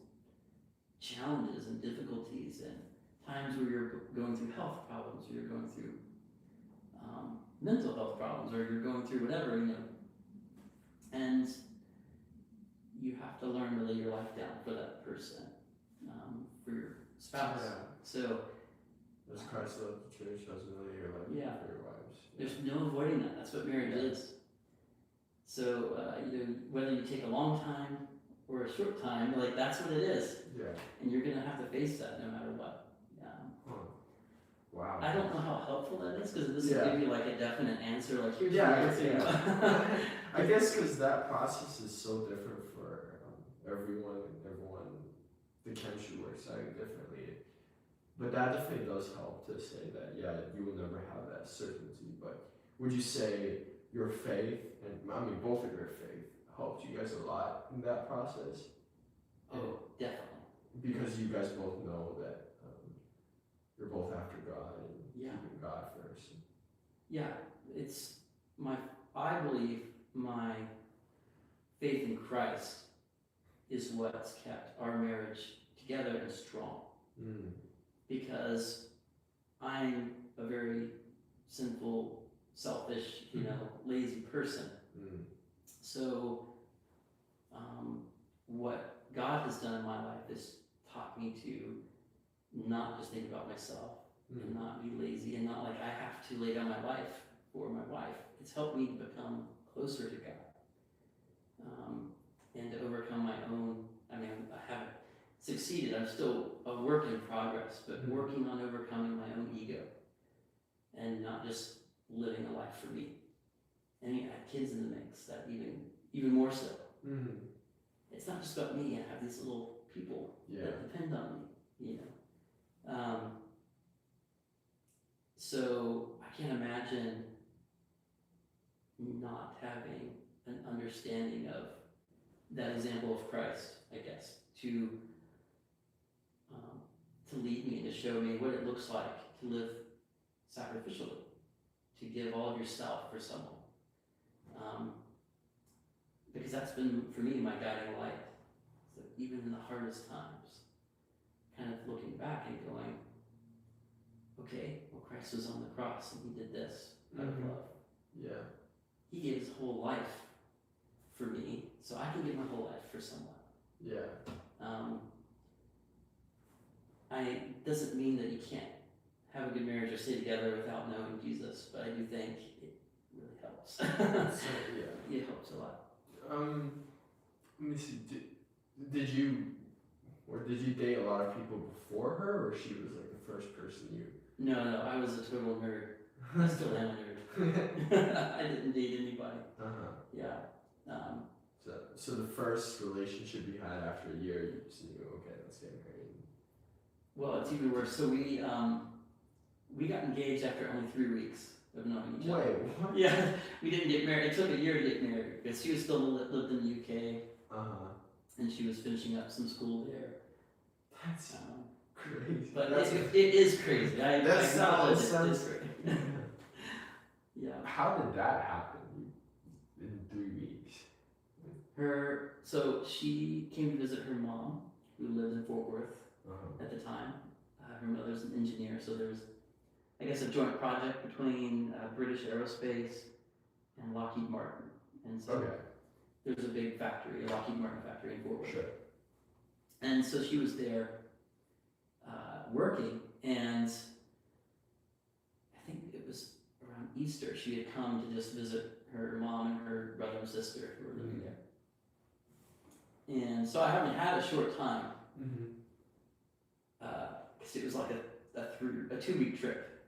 challenges and difficulties, and times where you're going through health problems, or you're going through mental health problems, or you're going through whatever, and you have to learn to lay your life down for that person, for your spouse. Yeah. So, as Christ loved the church, husband, your life for your wives. There's no avoiding that. That's what marriage is. So, whether you take a long time or a short time, that's what it is. Yeah. And you're gonna have to face that no matter what. Wow. I don't know how helpful that is, because it doesn't give you a definite answer. Here's the answer. Yeah. I guess because that process is so different for everyone. The chemistry works out differently. But that definitely does help to say that, you will never have that certainty. But would you say your faith, and both of your faith, helped you guys a lot in that process? Oh, definitely. Because you guys both know that you're both after God and keeping God first. Yeah, I believe my faith in Christ is what's kept our marriage together and strong. Because I'm a very sinful, selfish, lazy person. So, what God has done in my life is taught me to not just think about myself and not be lazy, and not I have to lay down my life for my wife. It's helped me to become closer to God, and to overcome my own. I haven't succeeded. I'm still a work in progress, but working on overcoming my own ego and not just living a life for me. And you add kids in the mix, that even more so. It's not just about me. I have these little people that depend on me, So I can't imagine not having an understanding of that example of Christ, I guess, to lead me and to show me what it looks like to live sacrificially, to give all of yourself for someone. Because that's been, for me, my guiding light. So even in the hardest times, kind of looking back and going, okay, well, Christ was on the cross and he did this out of love. Yeah. He gave his whole life for me, so I can give my whole life for someone. Yeah. Doesn't mean that you can't have a good marriage or stay together without knowing Jesus, but I do think it really helps. It helps a lot. Let me see. Did you date a lot of people before her, or she was the first person you? No, I was a total nerd. I still am a nerd. I didn't date anybody. Yeah. So the first relationship you had after a year, you just knew, okay, let's get married. Well, it's even worse. So we got engaged after only 3 weeks of knowing each other. Wait, what? Yeah, we didn't get married. It took a year to get married because she was still lived in the UK. And she was finishing up some school there. That's crazy. But it is crazy. I acknowledge it. It's crazy. Yeah. How did that happen in 3 weeks? So she came to visit her mom, who lived in Fort Worth at the time. Her mother's an engineer, so there was, I guess, a joint project between British Aerospace and Lockheed Martin. And so there's a big factory, a Lockheed Martin factory in Fort Worth. Sure. And so she was there working, and I think it was around Easter, she had come to just visit her mom and her brother and sister who were living there. And so I only had a short time, because it was like a 2-week trip.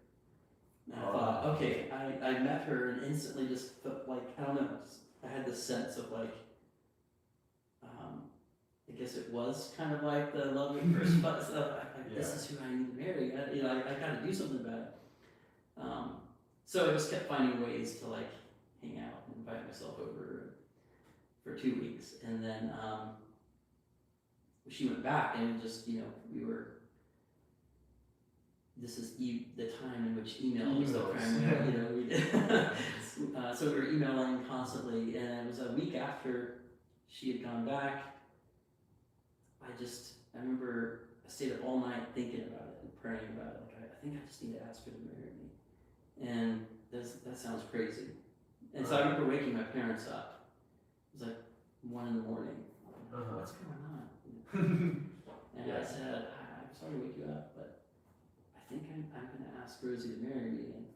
And I thought, okay, I met her and instantly just felt like, I don't know, I had this sense of I guess it was kind of like the love at first sight stuff. This is who I need to marry. I got to do something about it. So I just kept finding ways to like hang out and invite myself over for 2 weeks, and then she went back, and just we were. This is the time in which email was the primary. So we were emailing constantly, and it was a week after she had gone back. I remember I stayed up all night thinking about it and praying about it. Like, I think I just need to ask her to marry me. And that sounds crazy. And so I remember waking my parents up. It was like 1 a.m. What's going on? And I said, I'm sorry to wake you up, but I think I'm going to ask Rosie to marry me. And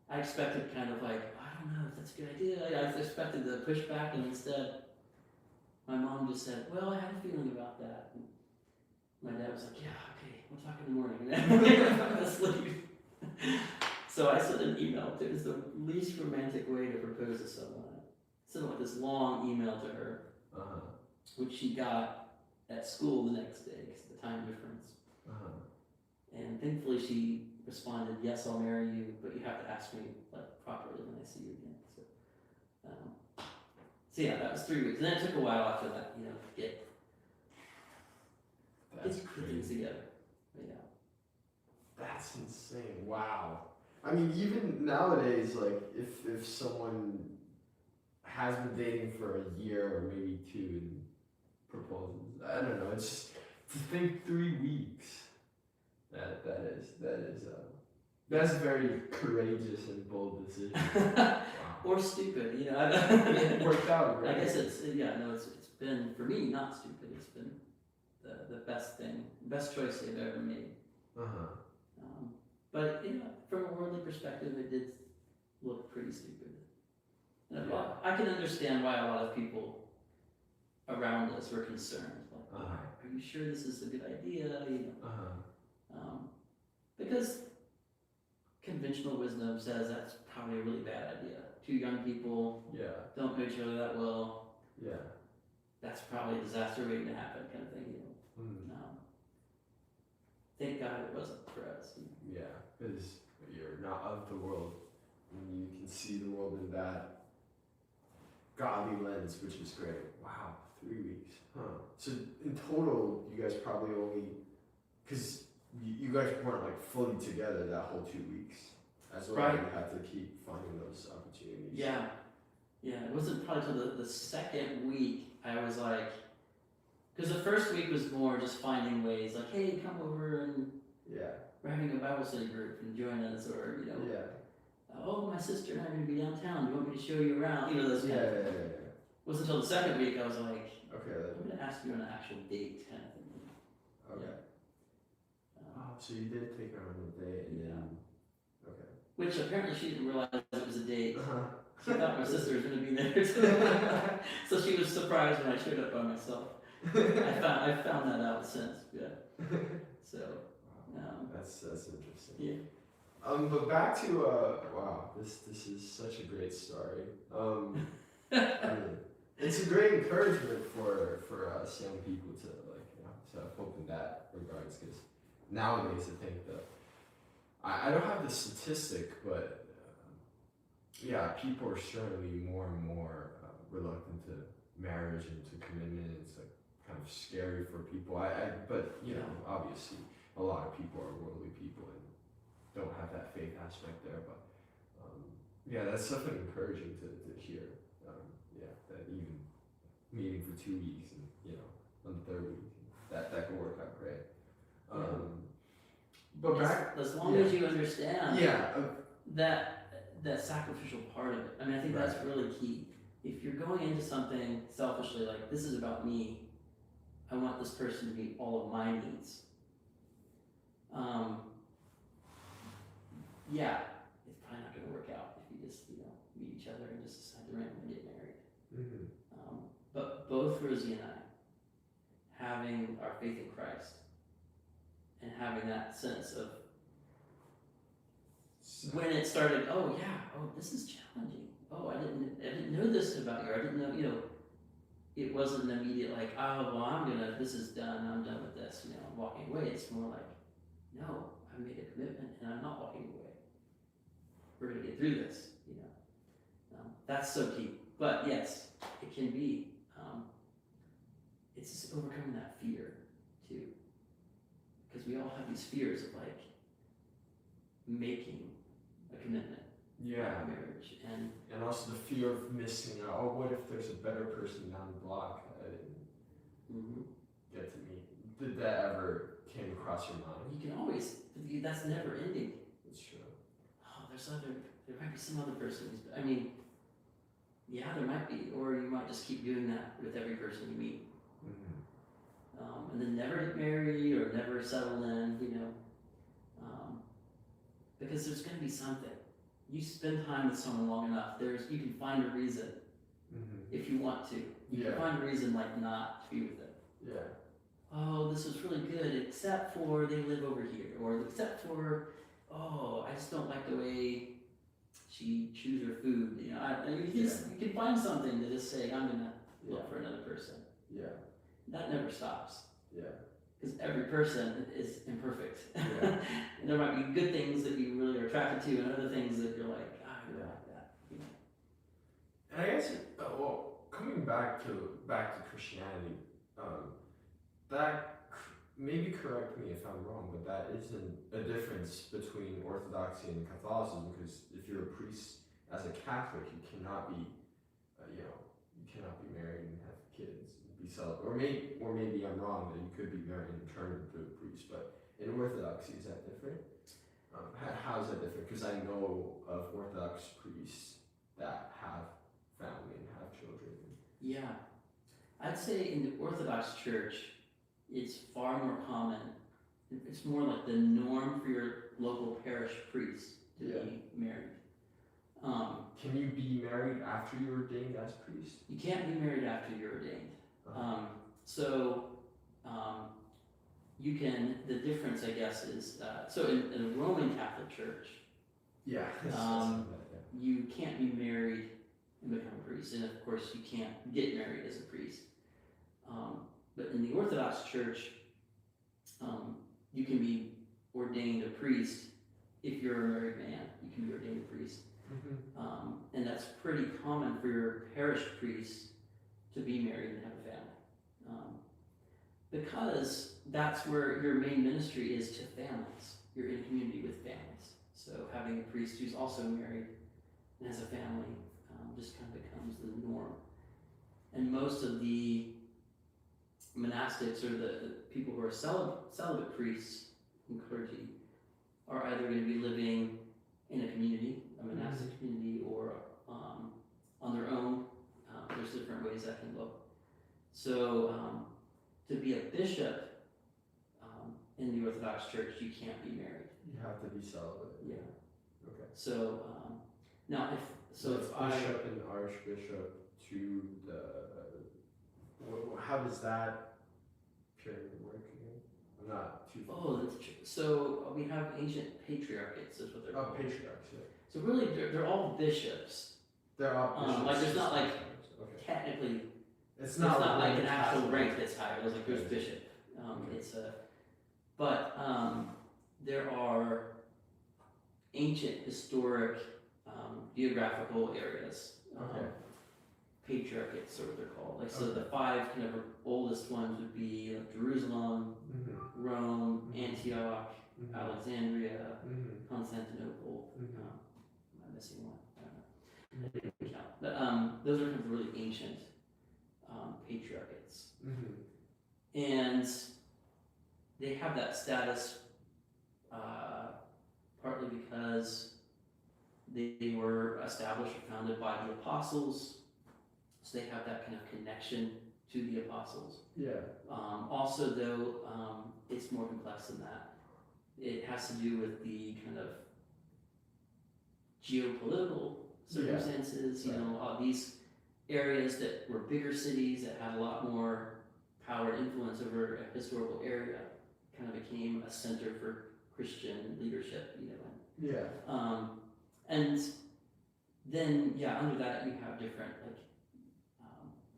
I expected kind of like, I don't know if that's a good idea. I expected the pushback, and instead, my mom just said, well, I had a feeling about that. And my dad was like, yeah, okay, we'll talk in the morning. And then I went to sleep. So I sent an email. It was the least romantic way to propose to someone. I sent like this long email to her, which she got at school the next day because of the time difference. And thankfully she responded, yes, I'll marry you, but you have to ask me like properly when I see you again. So yeah, that was 3 weeks. And then it took a while after that, to get things together. But yeah. That's insane. Wow. I mean, even nowadays, like, if someone has been dating for a year or maybe 2 and proposes, I don't know, it's just, to think 3 weeks, that's a very courageous and bold decision. Wow. Or stupid, It worked out, right? I guess it's been, for me, not stupid. It's been the best choice they've ever made. But from a worldly perspective, it did look pretty stupid. And I can understand why a lot of people around us were concerned. Like, are you sure this is a good idea? Because conventional wisdom says that's probably a really bad idea. 2 young people don't know each other that well. That's probably a disaster waiting to happen, kind of thing. Thank God it wasn't for us. Yeah, because you're not of the world, and you can see the world in that godly lens, which is great. Wow, 3 weeks, So in total, you guys probably only, because you guys weren't like fully together that whole 2 weeks as well. Right. You had to keep finding those opportunities. Yeah. It wasn't probably till the second week I was like, because the first week was more just finding ways, like, hey, come over and we're having a Bible study group and join us, or oh, my sister and I are going to be downtown. Do you want me to show you around? Those kind of things. It wasn't until the second week I was like, okay, I'm going to ask you on an actual date, kind of thing. Okay. So you did take her on a date, and then which apparently she didn't realize it was a date. She thought my sister was going to be there, so she was surprised when I showed up by myself. I found that out since, So, that's interesting. Yeah. But back to wow, this is such a great story. It's a great encouragement for us young people to to have hope in that regards, because nowadays I think that I don't have the statistic, but people are certainly more and more reluctant to marriage and to commitment. It's like kind of scary for people. But obviously a lot of people are worldly people and don't have that faith aspect there. But that's definitely encouraging to hear. That even meeting for 2 weeks and on the third week that could work out great. But as long as you understand that sacrificial part of it. I mean, I think that's really key. If you're going into something selfishly, like, this is about me, I want this person to meet all of my needs. It's probably not going to work out if you just meet each other and just decide to randomly get married. But both Rosie and I, having our faith in Christ and having that sense of when it started, this is challenging. Oh, I didn't know this about you. I didn't know, it wasn't an immediate like, oh well, this is done, I'm done with this, I'm walking away. It's more like, no, I made a commitment and I'm not walking away. We're gonna get through this, That's so key. But yes, it can be. It's just overcoming that fear too, because we all have these fears of like making a commitment. Yeah. Marriage and also the fear of missing out. Oh, what if there's a better person down the block that I didn't get to meet? Did that ever came across your mind? You can always. That's never ending. That's true. Oh, there might be some other person. I mean, yeah, there might be, or you might just keep doing that with every person you meet, and then never get married or never settle in. Because there's going to be something. You spend time with someone long enough, you can find a reason if you want to. You can find a reason like not to be with them. Yeah. Oh, this was really good, except for they live over here, or except for, oh, I just don't like the way she chews her food. You can find something to just say, I'm gonna look for another person. Yeah. That never stops. Yeah. Because every person is imperfect. Yeah. And there might be good things that you really are attracted to, and other things that you're like, I don't like that. And I guess, coming back to Christianity, that maybe correct me if I'm wrong, but that isn't a difference between Orthodoxy and Catholicism, because if you're a priest as a Catholic, you cannot be, you cannot be married and have kids. Or maybe I'm wrong that you could be married and turn into a priest, but in Orthodoxy, is that different? How is that different? Because I know of Orthodox priests that have family and have children. Yeah, I'd say in the Orthodox Church, it's far more common. It's more like the norm for your local parish priest to be married. Can you be married after you're ordained as priest? You can't be married after you're ordained. You can, the difference I guess is, so in a Roman Catholic Church, you can't be married and become a priest, and of course you can't get married as a priest. But in the Orthodox Church, you can be ordained a priest if you're a married man. You can be ordained a priest. And that's pretty common for your parish priests to be married and have a family. Because that's where your main ministry is to families. You're in community with families. So having a priest who's also married and has a family just kind of becomes the norm. And most of the monastics or the people who are celibate priests and clergy are either going to be living in a community, a monastic community, or on their own. There's different ways that can look. So to be a bishop in the Orthodox Church, you can't be married. You have to be celibate. Yeah. Okay. So now if bishop and archbishop to the how does that period work again? I'm not too familiar. So we have ancient patriarchates, is what they're called. Patriarchs, yeah. So really, they're all bishops. They're all bishops. Like there's not like technically. It's not like an actual rank that's higher. There's bishop. It's a, but there are ancient historic geographical areas. Patriarchates, are what they're called. Like so, the five kind of oldest ones would be like Jerusalem, Rome, Antioch, Alexandria, Constantinople. Am I missing one? I don't know. But those are kind of really ancient patriarchates, and they have that status partly because they were established or founded by the apostles, so they have that kind of connection to the apostles. Yeah. Also, though, it's more complex than that. It has to do with the kind of geopolitical circumstances. You know, these areas that were bigger cities that had a lot more power and influence over a historical area kind of became a center for Christian leadership, you know. And then, under that you have different, like,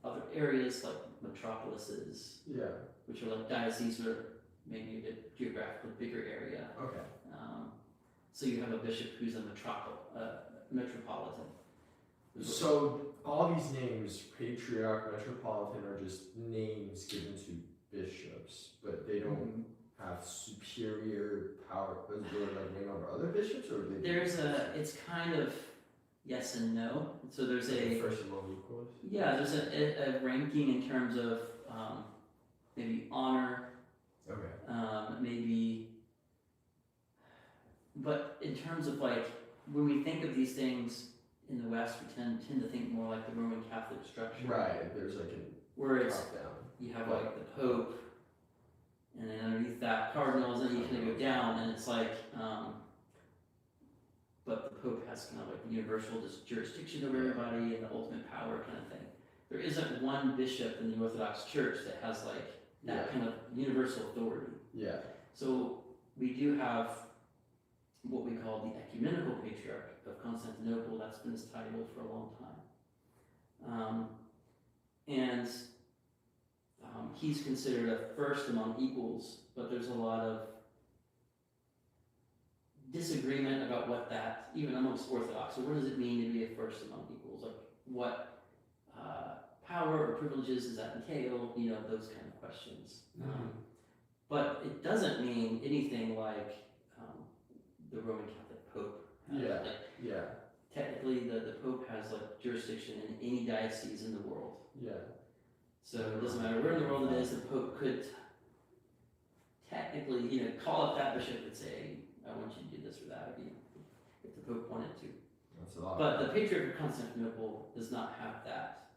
other areas like metropolises, which are like dioceses or maybe a geographically bigger area. Okay. So you have a bishop who's a metropolitan. So all these names, patriarch, metropolitan, are just names given to bishops, but they don't have superior power. Is there like name over other bishops, or they? It's kind of yes and no. So there's a first among equals. Yeah, there's a ranking in terms of maybe honor. Okay. Maybe. But in terms of like, when we think of these things in the West, we tend to think more like the Roman Catholic structure. Right, there's like where it's, top down. you have like the Pope, and then underneath that cardinals, and you kind of go down, and it's like, but the Pope has kind of like the universal jurisdiction over everybody and the ultimate power kind of thing. There isn't one bishop in the Orthodox Church that has like that kind of universal authority. Yeah. So we do have what we call the ecumenical patriarch of Constantinople. That's been his title for a long time. He's considered a first among equals, but there's a lot of disagreement about what that, even amongst Orthodox. So what does it mean to be a first among equals? Like what power or privileges does that entail? You know, those kind of questions. But it doesn't mean anything like the Roman Catholic Pope has. Technically, the Pope has like jurisdiction in any diocese in the world. So it doesn't matter where in the world it is, the Pope could technically, you know, call up that bishop and say, I want you to do this or that, you know, if the Pope wanted to. That's a lot. But the Patriarch of Constantinople does not have that.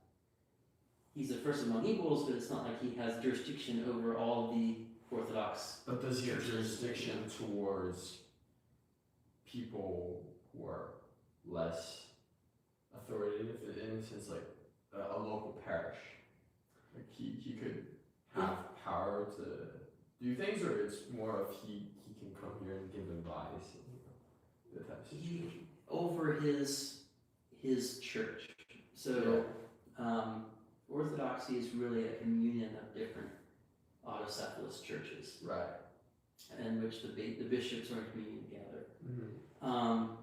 He's a first among equals, but it's not like he has jurisdiction over all the Orthodox. But does he have jurisdiction towards people who are less authoritative, in a sense, like a local parish? Like he could have power to do things, or it's more of he can come here and give advice, and, that type of situation. Over his church. So Orthodoxy is really a communion of different autocephalous churches, Right. in which the bishops are in communion together. Mm-hmm.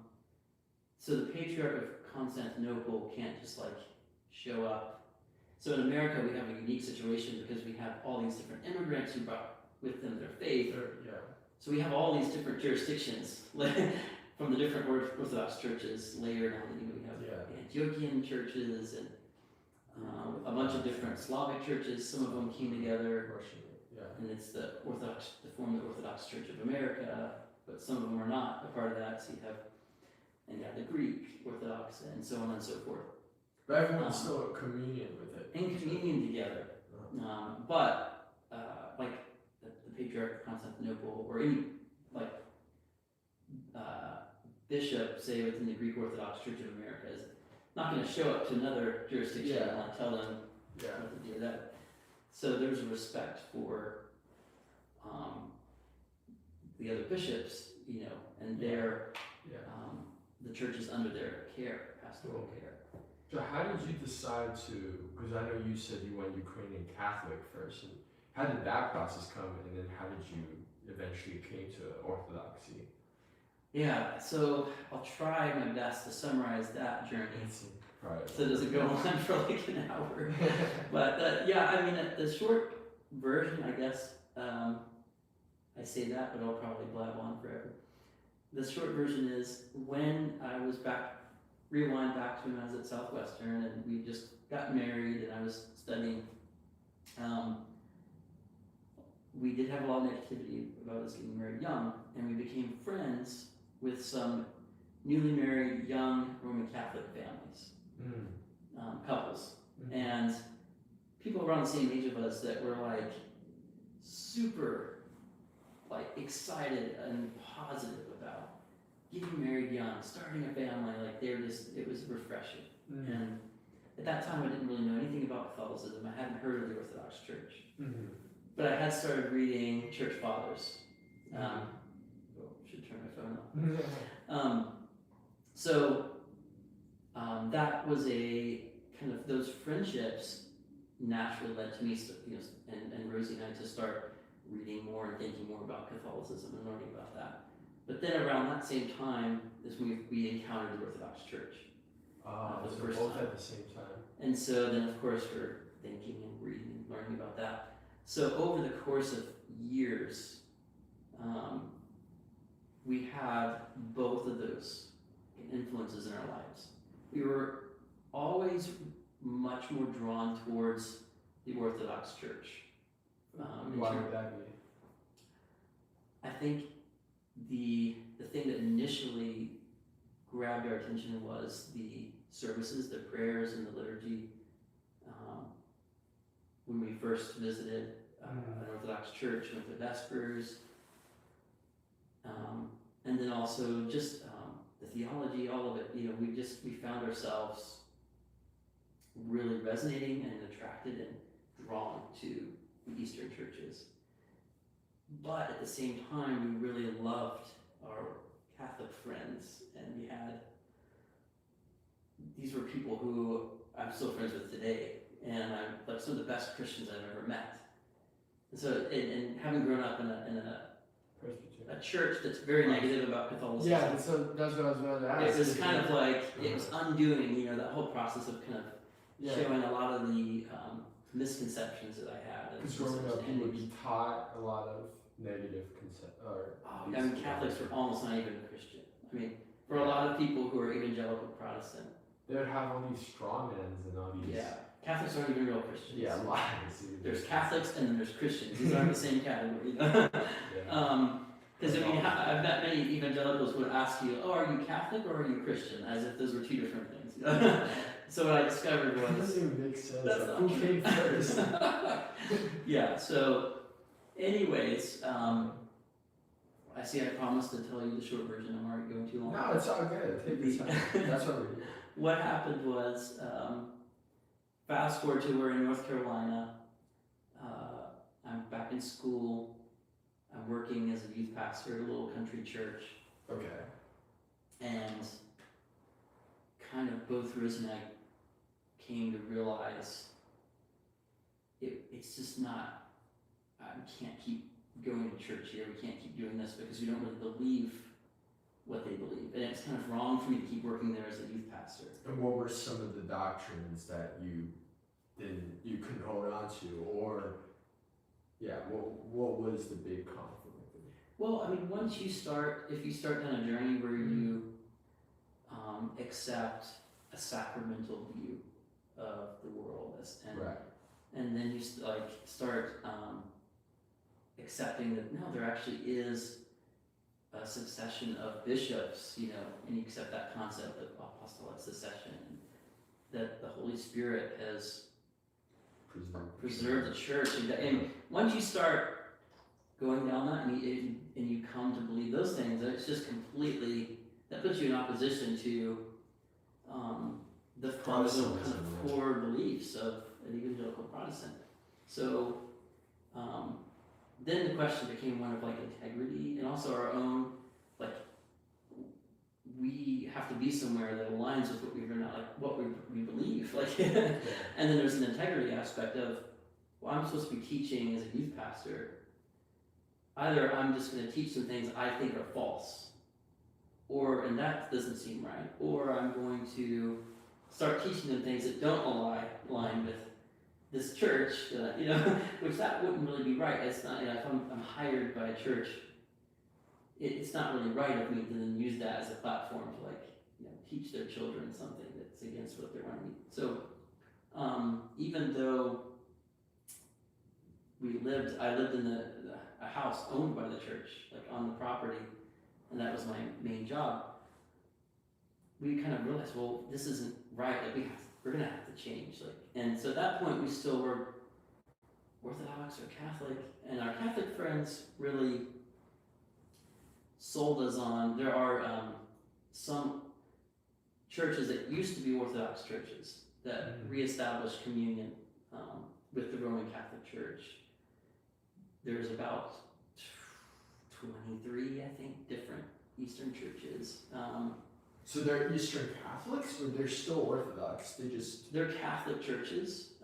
So the Patriarch of Constantinople can't just like show up. So in America we have a unique situation because we have all these different immigrants who brought with them their faith. So we have all these different jurisdictions from the different Orthodox churches layered on. You know, we have Antiochian churches and a bunch of different Slavic churches. Some of them came together, and it's the Orthodox, to form the Orthodox Church of America. But some of them are not a part of that. So you have the Greek Orthodox and so on and so forth. But everyone's still in communion with it. In communion together. But like the Patriarch of Constantinople or any like bishop, say within the Greek Orthodox Church of America, is not going to show up to another jurisdiction and want to tell them what to do. That. So there's a respect for the other bishops, you know, and their the church is under their care, pastoral care. So how did you decide to, because I know you said you went Ukrainian Catholic first, and how did that process come, and then how did you eventually came to Orthodoxy? Yeah, so I'll try my best to summarize that journey. Right. So does it go on for like an hour? But I mean, the short version, I guess, I say that, but I'll probably blab on forever. The short version is when I was rewind back to when I was at Southwestern and we just got married and I was studying, we did have a lot of negativity about us getting married young, and we became friends with some newly married young Roman Catholic families, couples, and people around the same age of us that were like super like excited and positive about getting married young, starting a family. Like they were just, it was refreshing. And at that time I didn't really know anything about Catholicism. I hadn't heard of the Orthodox Church. But I had started reading Church Fathers. Should turn my phone off. That was a kind of, those friendships naturally led to me, and Rosie and I to start reading more and thinking more about Catholicism and learning about that. But then around that same time is when we encountered the Orthodox Church. So the first both time. at the same time. And so then, of course, we're thinking and reading and learning about that. So over the course of years, we had both of those influences in our lives. We were always much more drawn towards the Orthodox Church. Why would that be? I think the thing that initially grabbed our attention was the services, the prayers, and the liturgy. When we first visited an Orthodox church, went to Vespers, and then also just the theology, all of it. We found ourselves really resonating and attracted and drawn to the Eastern churches. But at the same time, we really loved our Catholic friends, and these were people who I'm still friends with today, and I'm like some of the best Christians I've ever met. And so, and having grown up in a church that's very negative about Catholicism. Yeah, so that's what I was about to ask. It was kind of like, it was undoing, that whole process of kind of showing a lot of the misconceptions that I had. Because growing up, you would be taught a lot of negative Catholics were almost not even Christian. I mean, for a lot of people who are evangelical Protestant, they would have all these strawmans and all these. Yeah, Catholics aren't even real Christians. Yeah, lies. There's Catholics and then there's Christians. These aren't the same category. Because I've met many evangelicals who would ask you, "Oh, are you Catholic or are you Christian?" As if those were two different things. So what I discovered was that doesn't even make sense. That's not Who came first? Yeah. So, anyways, I see. I promised to tell you the short version. I'm already going too long. No, it's all good. Take your time. That's what we're doing. What happened was, fast forward to we're in North Carolina. I'm back in school. I'm working as a youth pastor at a little country church. Okay. And kind of both Rose and I came to realize it's just not, we can't keep going to church here. We can't keep doing this because we don't really believe what they believe. And it's kind of wrong for me to keep working there as a youth pastor. And what were some of the doctrines that you couldn't hold on to, or what was the big conflict? Well, I mean, if you start down a journey where you accept a sacramental view of the world, and then you start accepting that no, there actually is a succession of bishops, and you accept that concept of apostolic succession, that the Holy Spirit has preserved the church, and once you start going down that and you come to believe those things, it's just completely, that puts you in opposition to the fundamental kind of core beliefs of an evangelical Protestant. So then the question became one of integrity and also our own, we have to be somewhere that aligns with what we believe. And then there's an integrity aspect of, well, I'm supposed to be teaching as a youth pastor. Either I'm just going to teach some things I think are false, and that doesn't seem right, or I'm going to start teaching them things that don't align with this church, which that wouldn't really be right. It's not, if I'm hired by a church, it's not really right of me to then use that as a platform to teach their children something that's against what they're running. So even though I lived in a house owned by the church, on the property, and that was my main job, we kind of realized, well, this isn't right. We're gonna have to change. And so at that point, we still were Orthodox or Catholic, and our Catholic friends really sold us on. There are some churches that used to be Orthodox churches that reestablished communion with the Roman Catholic Church. There's about 23, I think, different Eastern churches. So they're Eastern Catholics, or they're still Orthodox? They're Catholic churches.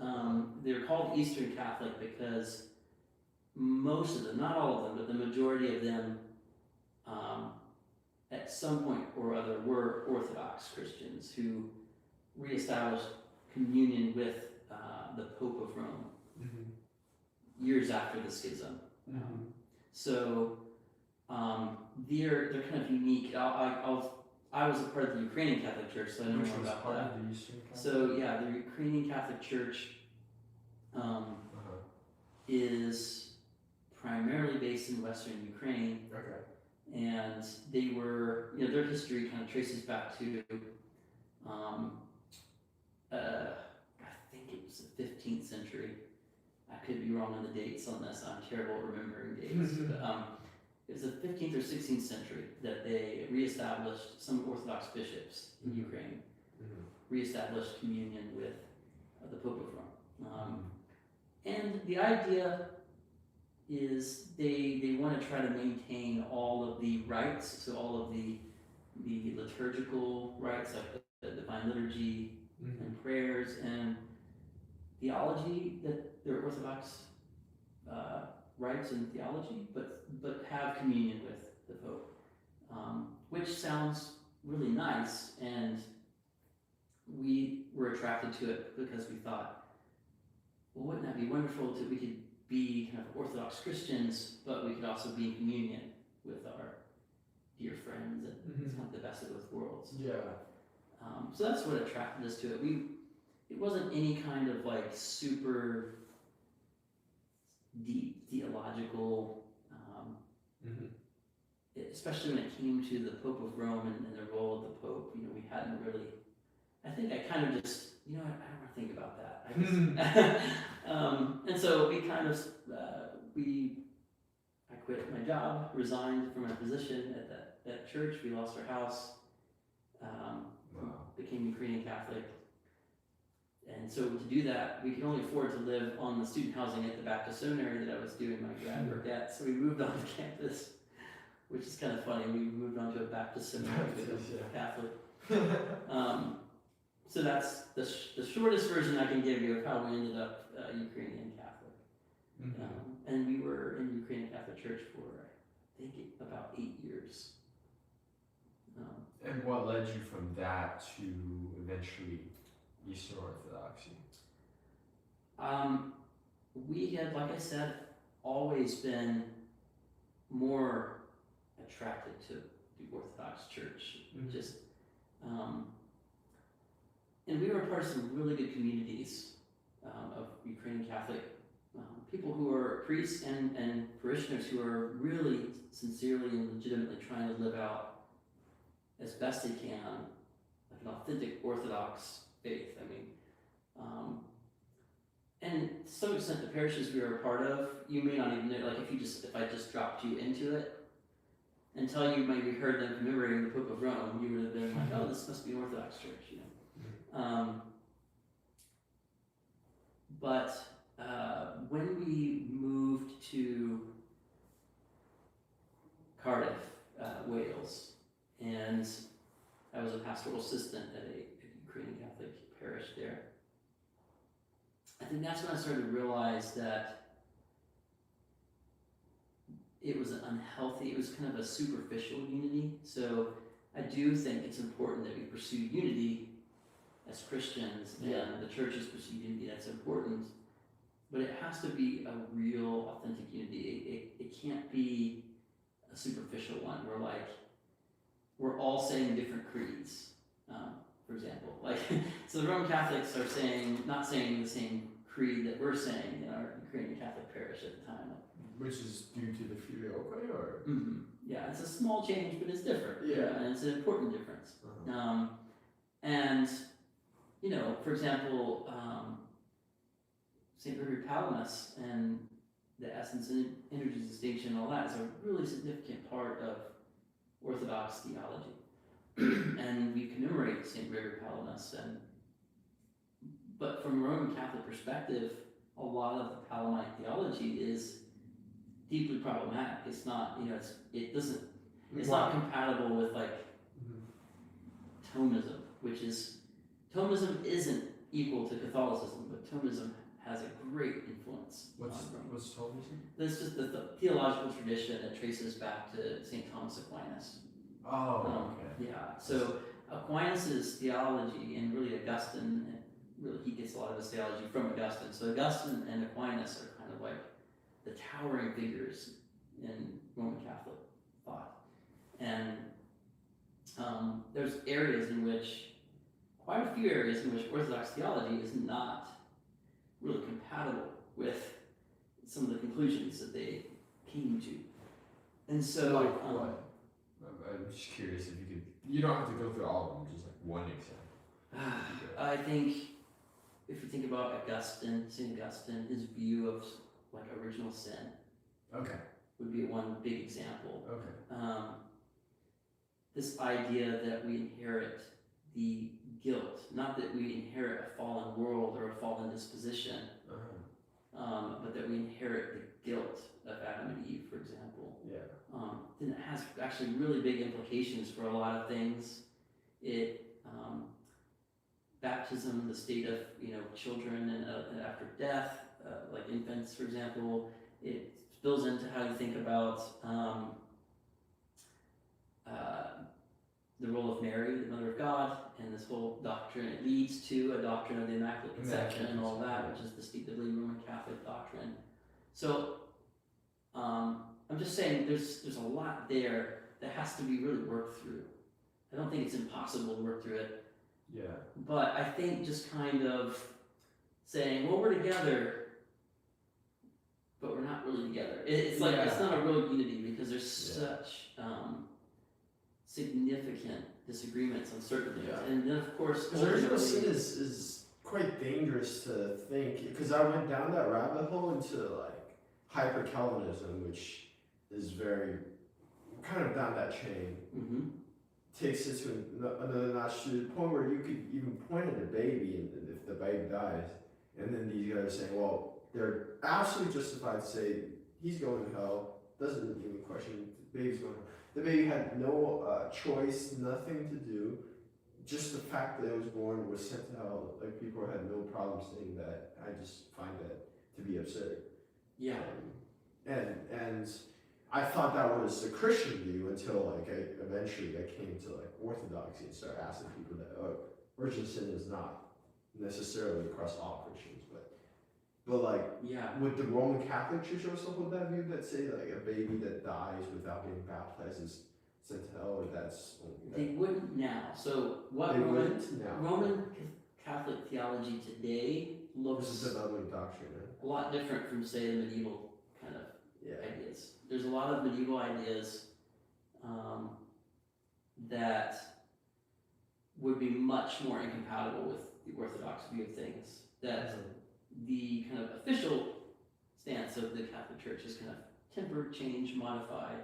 They're called Eastern Catholic because most of them, not all of them, but the majority of them, at some point or other, were Orthodox Christians who reestablished communion with the Pope of Rome years after the schism. So they're kind of unique. I was a part of the Ukrainian Catholic Church, so I know more about that. The Eastern Catholic? So yeah, the Ukrainian Catholic Church is primarily based in Western Ukraine, and they were, their history kind of traces back to, I think it was the 15th century. I could be wrong on the dates on this. I'm terrible at remembering dates. But, it was the 15th or 16th century that they reestablished, some Orthodox bishops in Ukraine reestablished communion with the Pope of Rome. And the idea is they want to try to maintain all of the rites, so all of the liturgical rites, like the Divine Liturgy and prayers and theology, that they're Orthodox rites and theology, but have communion with the Pope, which sounds really nice, and we were attracted to it because we thought, well, wouldn't that be wonderful that we could be kind of Orthodox Christians, but we could also be in communion with our dear friends, and it's kind of the best of both worlds. So that's what attracted us to it. It wasn't any kind of like super deep theological, especially when it came to the Pope of Rome and the role of the Pope. We hadn't really. I think I kind of just, I don't want to think about that. I just, and so we kind of, I quit my job, resigned from my position at that church. We lost our house, became Ukrainian Catholic. And so to do that, we could only afford to live on the student housing at the Baptist seminary that I was doing my grad work at. So we moved on to campus, which is kind of funny. We moved on to a Baptist seminary with a Catholic. So that's the shortest version I can give you of how we ended up Ukrainian Catholic. And we were in Ukrainian Catholic Church for, I think, about 8 years. And what led you from that to eventually Eastern Orthodoxy? We had, like I said, always been more attracted to the Orthodox Church. And we were part of some really good communities of Ukrainian Catholic people who are priests and parishioners who are really sincerely and legitimately trying to live out as best they can, like an authentic Orthodox faith. And to some extent, the parishes we were a part of, you may not even know, like if I just dropped you into it, until you maybe heard them commemorating the Pope of Rome, you would have been like, oh, this must be an Orthodox church, But when we moved to Cardiff, Wales, and I was a pastoral assistant at a Ukrainian Catholic parish there, I think that's when I started to realize that it was unhealthy. It was kind of a superficial unity. So I do think it's important that we pursue unity as Christians, and the churches pursue unity. That's important, but it has to be a real, authentic unity. It can't be a superficial one where we're all saying different creeds. For example, so the Roman Catholics are not saying the same creed that we're saying in our Ukrainian Catholic parish at the time. Which is due to the filioque, or? Yeah, it's a small change, but it's different. And it's an important difference. And for example, St. Gregory Palamas and the essence and energy distinction and all that is a really significant part of Orthodox theology. And we commemorate St. Gregory Palamas, but from a Roman Catholic perspective, a lot of the Palamite theology is deeply problematic. It's not, it's not compatible with Thomism, Thomism isn't equal to Catholicism, but Thomism has a great influence. What's Thomism? This is the theological tradition that traces back to St. Thomas Aquinas. Oh, okay. Yeah, so Aquinas' theology, and really Augustine, really he gets a lot of his theology from Augustine. So Augustine and Aquinas are kind of like the towering figures in Roman Catholic thought. And there's areas in which, quite a few areas in which Orthodox theology is not really compatible with some of the conclusions that they came to. And so, like what? I'm just curious if you could. You don't have to go through all of them. Just like one example. I think if you think about Augustine, St. Augustine, his view of like original sin Okay. would be one big example. Okay. This idea that we inherit the guilt, not that we inherit a fallen world or a fallen disposition, but that we inherit the guilt of Adam and Eve, for example. Yeah. Then it has actually really big implications for a lot of things. Baptism, the state of children and after death, like infants, for example, it spills into how you think about the role of Mary, the Mother of God, and this whole doctrine. It leads to a doctrine of the Immaculate Conception and all that, which is distinctively Roman Catholic doctrine. So I'm just saying there's a lot there that has to be really worked through. I don't think it's impossible to work through it. Yeah. But I think just kind of saying, well, we're together, but we're not really together. It's like, it's not a real unity because there's such significant disagreements on certain things. Yeah. And then, of course, Because original sin is quite dangerous to think, because I went down that rabbit hole into like hyper-Calvinism, which is very kind of down that chain. Mm-hmm. Takes it to another notch, to the point where you could even point at a baby, and if the baby dies, and then these guys are saying, well, they're absolutely justified to say he's going to hell, doesn't even question the baby's going to hell. The baby had no choice, nothing to do, just the fact that it was born was sent to hell. Like, people had no problem saying that. I just find that to be absurd. Yeah. And I thought that was the Christian view until like eventually I came to like Orthodoxy and started asking people that original sin is not necessarily across all Christians, but like would the Roman Catholic Church also hold that view that say like a baby that dies without being baptized is sent to hell, or that's They wouldn't now. So what they wouldn't now? Roman Catholic theology today This looks is developing doctrine. a lot different from, say, the medieval kind of ideas. There's a lot of medieval ideas that would be much more incompatible with the Orthodox view of things. That the kind of official stance of the Catholic Church is kind of tempered, changed, modified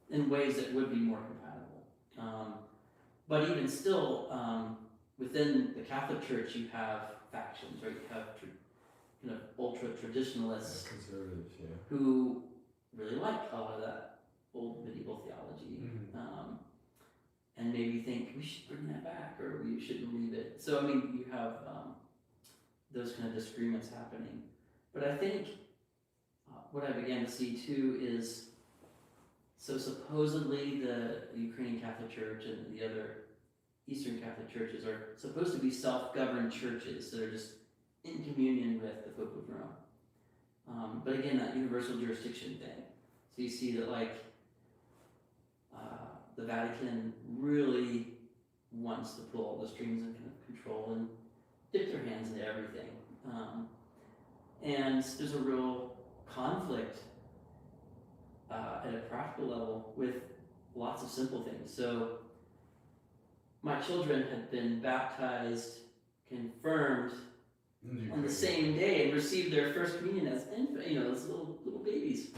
in ways that would be more compatible. But even still, within the Catholic Church, you have factions, right? You have kind of ultra-traditionalists Conservatives, who really like a lot of that old medieval theology, and maybe think we should bring that back or we shouldn't leave it. So, I mean, you have those kind of disagreements happening. But I think what I began to see too is, so supposedly the Ukrainian Catholic Church and the other Eastern Catholic churches are supposed to be self-governed churches that are just in communion with the Pope of Rome. But again, that universal jurisdiction thing. So you see that like the Vatican really wants to pull all the strings and kind of control and dip their hands into everything. And there's a real conflict at a practical level with lots of simple things. So my children had been baptized, confirmed on the same day, and received their first communion as as little babies.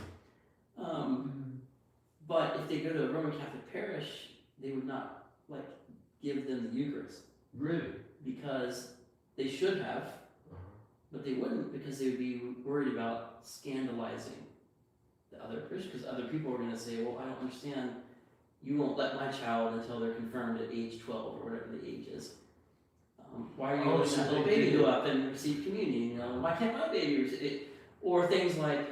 But if they go to a Roman Catholic parish, they would not give them the Eucharist. Really? Because they should have, but they wouldn't, because they would be worried about scandalizing the other Christians, because other people were going to say, well, I don't understand, you won't let my child until they're confirmed at age 12 or whatever the age is. Why are you letting that little baby go up and receive communion? You know, why can't my baby receive it? Or things like,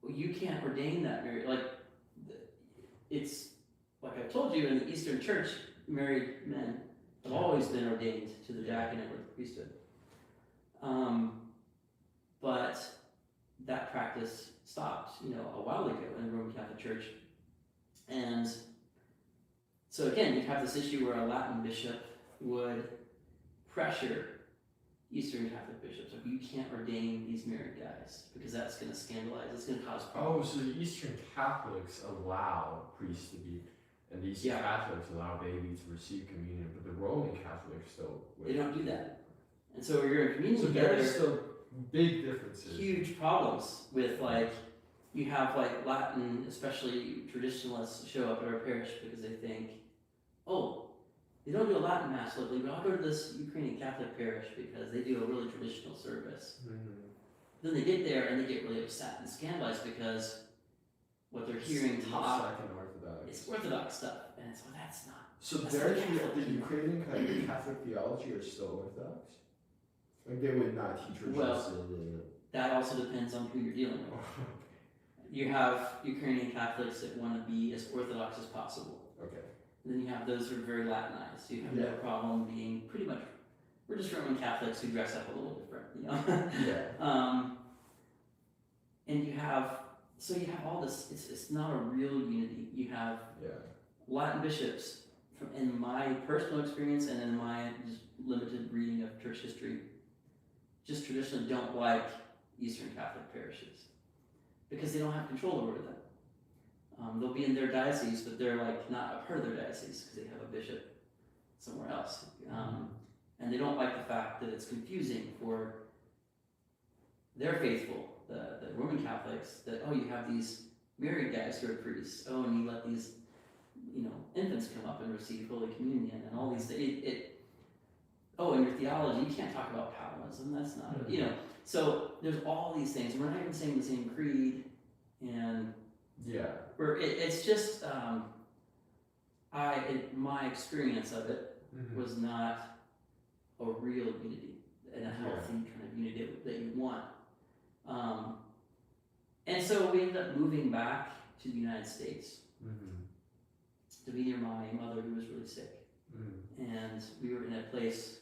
you can't ordain that marriage. Like, it's like I told you, in the Eastern Church, married men have always been ordained to the diaconate or the priesthood. But that practice stopped, a while ago in the Roman Catholic Church. And so again, you have this issue where a Latin bishop would pressure Eastern Catholic bishops, like, you can't ordain these married guys because that's going to scandalize, it's going to cause problems. Oh, so the Eastern Catholics allow priests to be, and the Eastern Catholics allow babies to receive communion, but the Roman Catholics still They don't do that. And so you're in communion so together. there's still big differences. Huge problems with, like, you have, like, Latin, especially traditionalists, show up at our parish because they think, oh, they don't do a Latin Mass lately, but I'll go to this Ukrainian Catholic parish because they do a really traditional service. Mm-hmm. Then they get there and they get really upset and scandalized because what they're hearing taught Second Orthodox. is Orthodox stuff. And so that's not. So That's their not Catholic. the Ukrainian Catholic theology are still Orthodox? Like they would not teach religion. That also depends on who you're dealing with. You have Ukrainian Catholics that want to be as Orthodox as possible. Okay. And then you have those who are very Latinized. You have no problem being pretty much, we're just Roman Catholics who dress up a little different, Yeah. And you have all this, it's not a real unity. You have Latin bishops, in my personal experience and in my just limited reading of church history, just traditionally don't like Eastern Catholic parishes because they don't have control over them. They'll be in their diocese, but they're like not a part of their diocese because they have a bishop somewhere else. And they don't like the fact that it's confusing for their faithful, the Roman Catholics, that, oh, you have these married guys who are priests, oh, and you let these, infants come up and receive Holy Communion and all these things. Oh, in your theology, you can't talk about Calvinism, that's not, so there's all these things. We're not even saying the same creed, and it's just, my experience of it was not a real unity and a healthy kind of unity that you want. And so we ended up moving back to the United States to be near my mother who was really sick. And we were in a place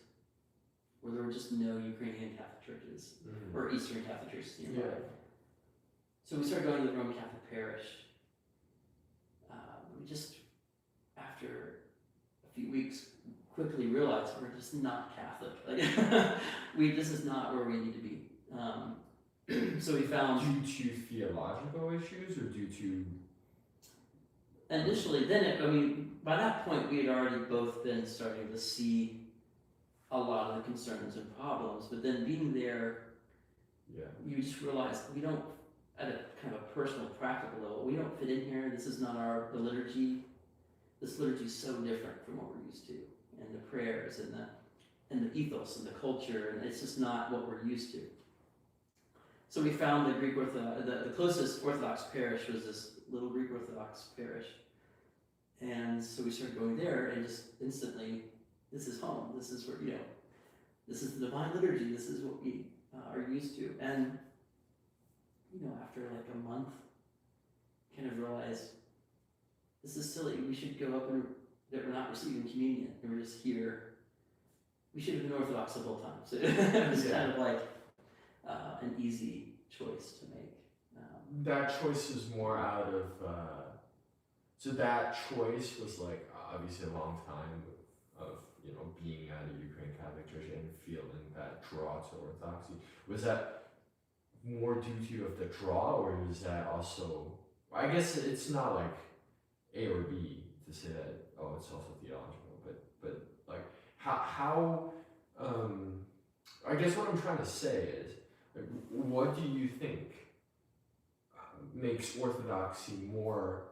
where there were just no Ukrainian Catholic churches or Eastern Catholic churches nearby. So we started going to the Roman Catholic parish. We just, after a few weeks, quickly realized we're just not Catholic. Like, this is not where we need to be. So we found... Due to theological issues or due to... Initially, by that point we had already both been starting to see a lot of the concerns and problems, but then being there, you just realize we don't, at a kind of a personal, practical level, we don't fit in here. This is not the liturgy. This liturgy is so different from what we're used to, and the prayers and the ethos and the culture, and it's just not what we're used to. So we found the Greek Orthodox, the closest Orthodox parish was this little Greek Orthodox parish. And so we started going there and just instantly, this is home. This is where, this is the divine liturgy. This is what we are used to. And, after like a month, kind of realized, this is silly. We should go up and that we're not receiving communion. And we're just here. We should have been Orthodox the whole time. So it was kind of like an easy choice to make. That choice was more out of, so that choice was like obviously a long time of being at a Ukrainian Catholic church and feeling that draw to Orthodoxy. Was that more due to of the draw, or was that also, I guess it's not like A or B to say that, oh, it's also theological, but like how I guess what I'm trying to say is, like, what do you think makes Orthodoxy more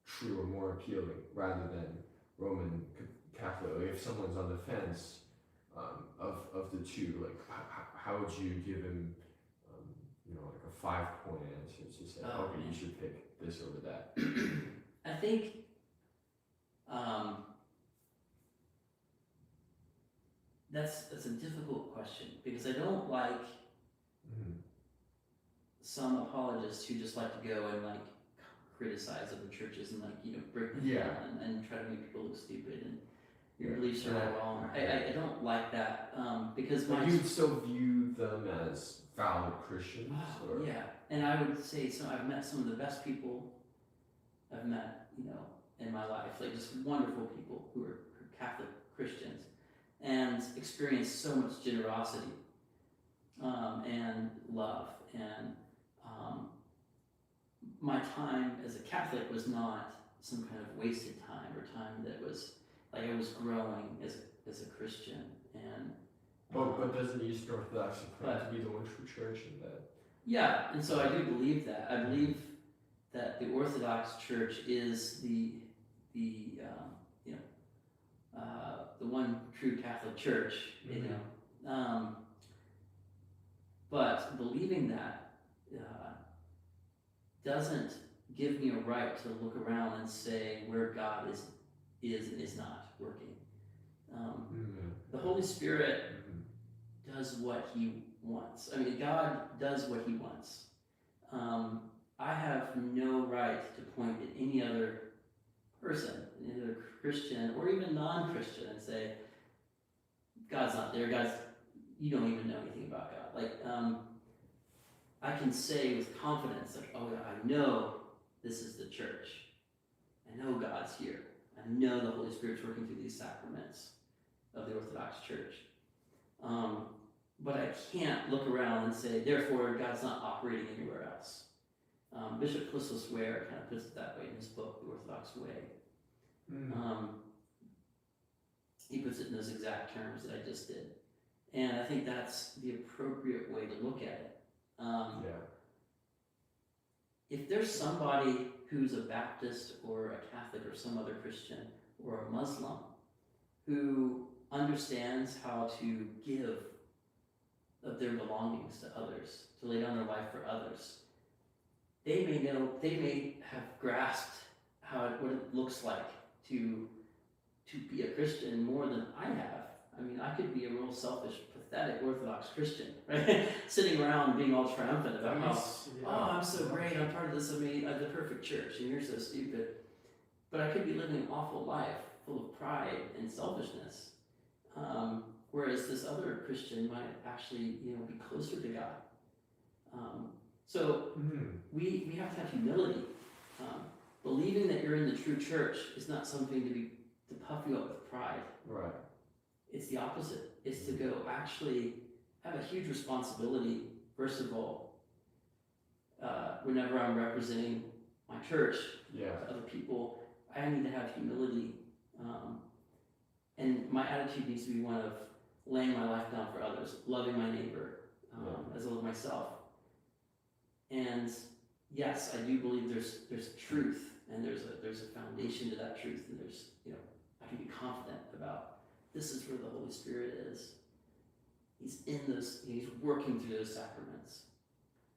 true or more appealing rather than Roman Catholic? Like, if someone's on the fence of the two, like how would you give him like a 5-point answer to say, okay, you should pick this over that? I think that's a difficult question because I don't like some apologists who just like to go and like criticize other churches and like break them down and try to make people look stupid and your beliefs are all wrong. I don't like that because But you would still view them as valid Christians? Or? Yeah, and I would say I've met some of the best people I've met, in my life, like just wonderful people who are Catholic Christians and experienced so much generosity and love. And my time as a Catholic was not some kind of wasted time or time that was like I was growing as a Christian. And but doesn't Eastern Orthodox claim to be the one true church in that? Yeah, and so I do believe that. I believe that the Orthodox Church is the one true Catholic Church, but believing that doesn't give me a right to look around and say where God is and is not working. The Holy Spirit does what He wants. I mean, God does what He wants. I have no right to point at any other person, any other Christian or even non-Christian, and say, God's not there. You don't even know anything about God. Like, I can say with confidence, like, oh, I know this is the church. I know God's here. I know the Holy Spirit's working through these sacraments of the Orthodox Church. But I can't look around and say, therefore, God's not operating anywhere else. Bishop Clissus Ware kind of puts it that way in his book, The Orthodox Way. He puts it in those exact terms that I just did. And I think that's the appropriate way to look at it. If there's somebody who's a Baptist or a Catholic or some other Christian or a Muslim who understands how to give of their belongings to others, to lay down their life for others, they may have grasped what it looks like to be a Christian more than I have. I mean, I could be a real selfish, pathetic Orthodox Christian, right? Sitting around being all triumphant about I'm so great, I'm part of this the perfect church, and you're so stupid. But I could be living an awful life full of pride and selfishness. Whereas this other Christian might actually, be closer to God. So we have to have humility. Believing that you're in the true church is not something to puff you up with pride. Right. It's the opposite. It's to go actually have a huge responsibility. First of all, whenever I'm representing my church to other people, I need to have humility. And my attitude needs to be one of laying my life down for others, loving my neighbor as I love myself. And yes, I do believe there's truth, and there's a foundation to that truth, and there's I can be confident about this is where the Holy Spirit is. He's in this. He's working through those sacraments.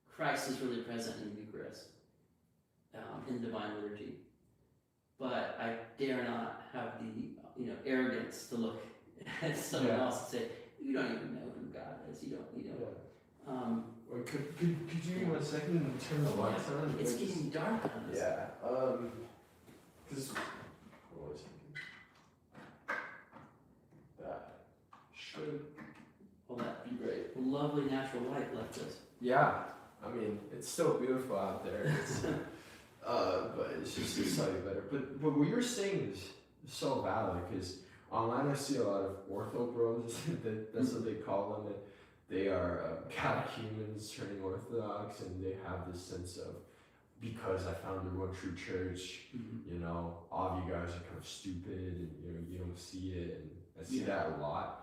Christ is really present in the Eucharist, in divine liturgy. But I dare not have the arrogance to look at someone else and say, you don't even know who God is. You don't. Wait, could you give me 1 second and turn the lights on? It's getting dark on us. Yeah. Because what was I thinking? That should That be great. lovely natural light left us. Yeah. I mean, it's still beautiful out there. It's, but it's just slightly better. But what you're saying is so valid, because online I see a lot of ortho bros. That's what they call them. And they are catechumens turning Orthodox, and they have this sense of, because I found the one true church, all of you guys are kind of stupid, and you don't see it, and I see that a lot.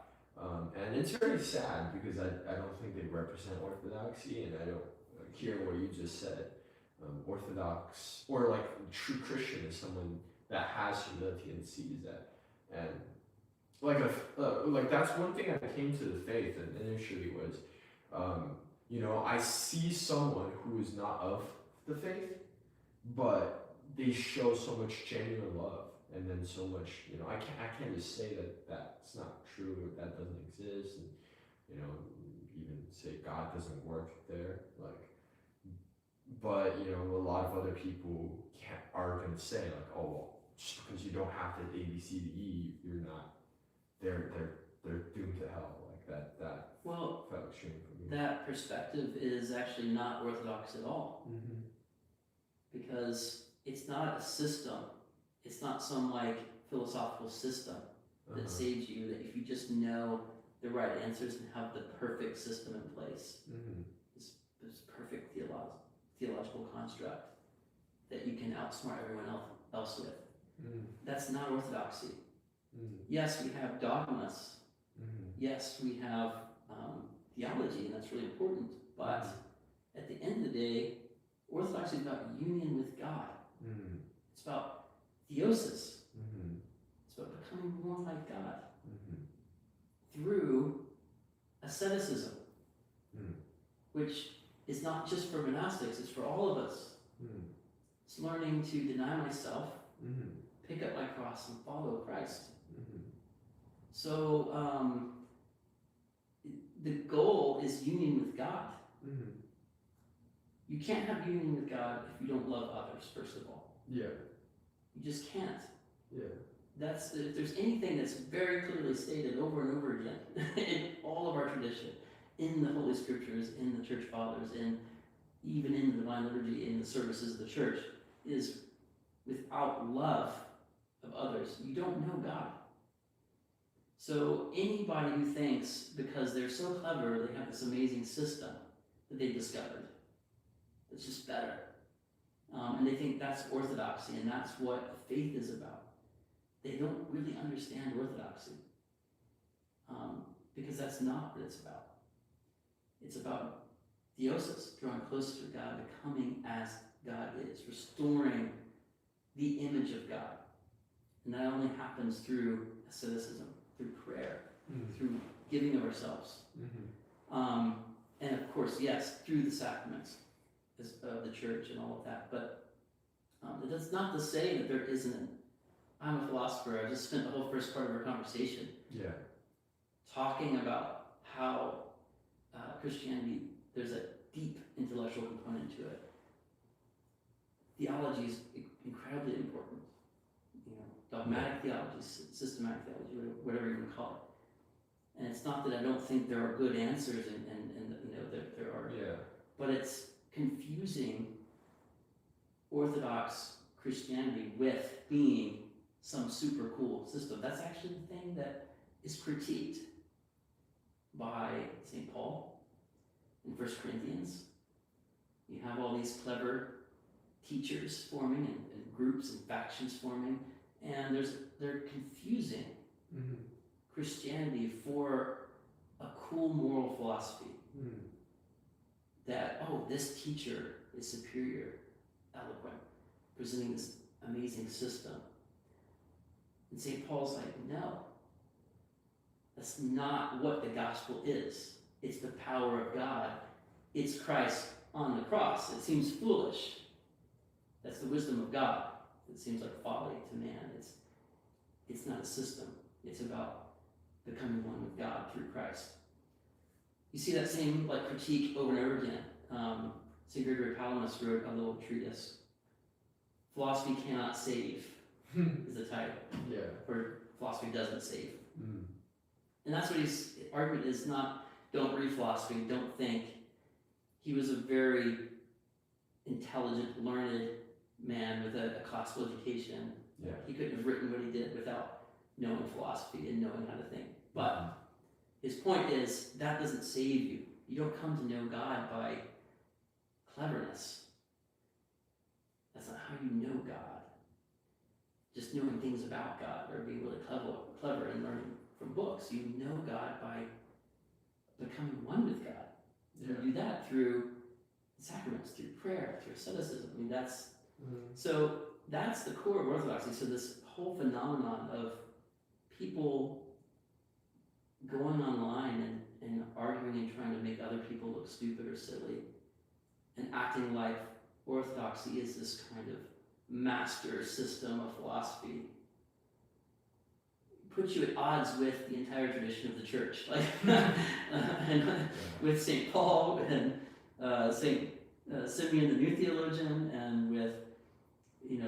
And it's very sad, because I don't think they represent Orthodoxy, and I don't hear what you just said. Orthodox, or like true Christian, is someone that has humility and sees that. And like that's one thing I came to the faith and initially was, I see someone who is not of the faith, but they show so much genuine love, and then so much, I can't just say that that's not true, or that doesn't exist, and even say God doesn't work there, like. But a lot of other people are gonna say like, oh, well, just because you don't have the A B C D E, you're not. They're doomed to hell. Like that Well, felt extreme for me. that perspective is actually not orthodox at all, because it's not a system. It's not some like philosophical system that saves you. That if you just know the right answers and have the perfect system in place, this perfect theological construct that you can outsmart everyone else with. That's not orthodoxy. Yes, we have dogmas. Yes, we have theology, and that's really important. But at the end of the day, orthodoxy is about union with God. It's about theosis. It's about becoming more like God through asceticism, which is not just for monastics, it's for all of us. It's learning to deny myself, pick up my cross, and follow Christ. So the goal is union with God. You can't have union with God if you don't love others, first of all. Yeah. You just can't. Yeah. If there's anything that's very clearly stated over and over again in all of our tradition, in the Holy Scriptures, in the Church Fathers, and even in the Divine Liturgy, in the services of the Church, is without love of others, you don't know God. So anybody who thinks because they're so clever, they have this amazing system that they've discovered, it's just better. And they think that's orthodoxy, and that's what faith is about. They don't really understand orthodoxy, because that's not what it's about. It's about theosis, drawing closer to God, becoming as God is, restoring the image of God. And that only happens through asceticism, through prayer, through giving of ourselves. And of course, yes, through the sacraments of the church and all of that. But that's not to say that there isn't. I'm a philosopher. I just spent the whole first part of our conversation talking about how Christianity, there's a deep intellectual component to it. Theology is incredibly important. Dogmatic theology, systematic theology, whatever you want to call it. And it's not that I don't think there are good answers and that there are. Yeah. But it's confusing Orthodox Christianity with being some super cool system. That's actually the thing that is critiqued by St. Paul in 1 Corinthians. You have all these clever teachers forming and groups and factions forming, and they're confusing Christianity for a cool moral philosophy. That, this teacher is superior, eloquent, presenting this amazing system. And St. Paul's like, no, that's not what the gospel is. It's the power of God. It's Christ on the cross. It seems foolish. That's the wisdom of God. It seems like folly to man. It's not a system. It's about becoming one with God through Christ. You see that same critique over and over again. St. Gregory Palamas wrote a little treatise. Philosophy cannot save is the title. Yeah. Or philosophy doesn't save. And that's what his argument is, not don't read philosophy, don't think. He was a very intelligent, learned man with a classical education. Yeah. He couldn't have written what he did without knowing philosophy and knowing how to think. But his point is, that doesn't save you. You don't come to know God by cleverness. That's not how you know God. Just knowing things about God or being really clever and learning from books. You know God by becoming one with God. You do that through the sacraments, through prayer, through asceticism. I mean, that's so that's the core of Orthodoxy. So this whole phenomenon of people going online and arguing and trying to make other people look stupid or silly and acting like Orthodoxy is this kind of master system of philosophy puts you at odds with the entire tradition of the church, like and with St. Paul and St. Simeon the New Theologian, and with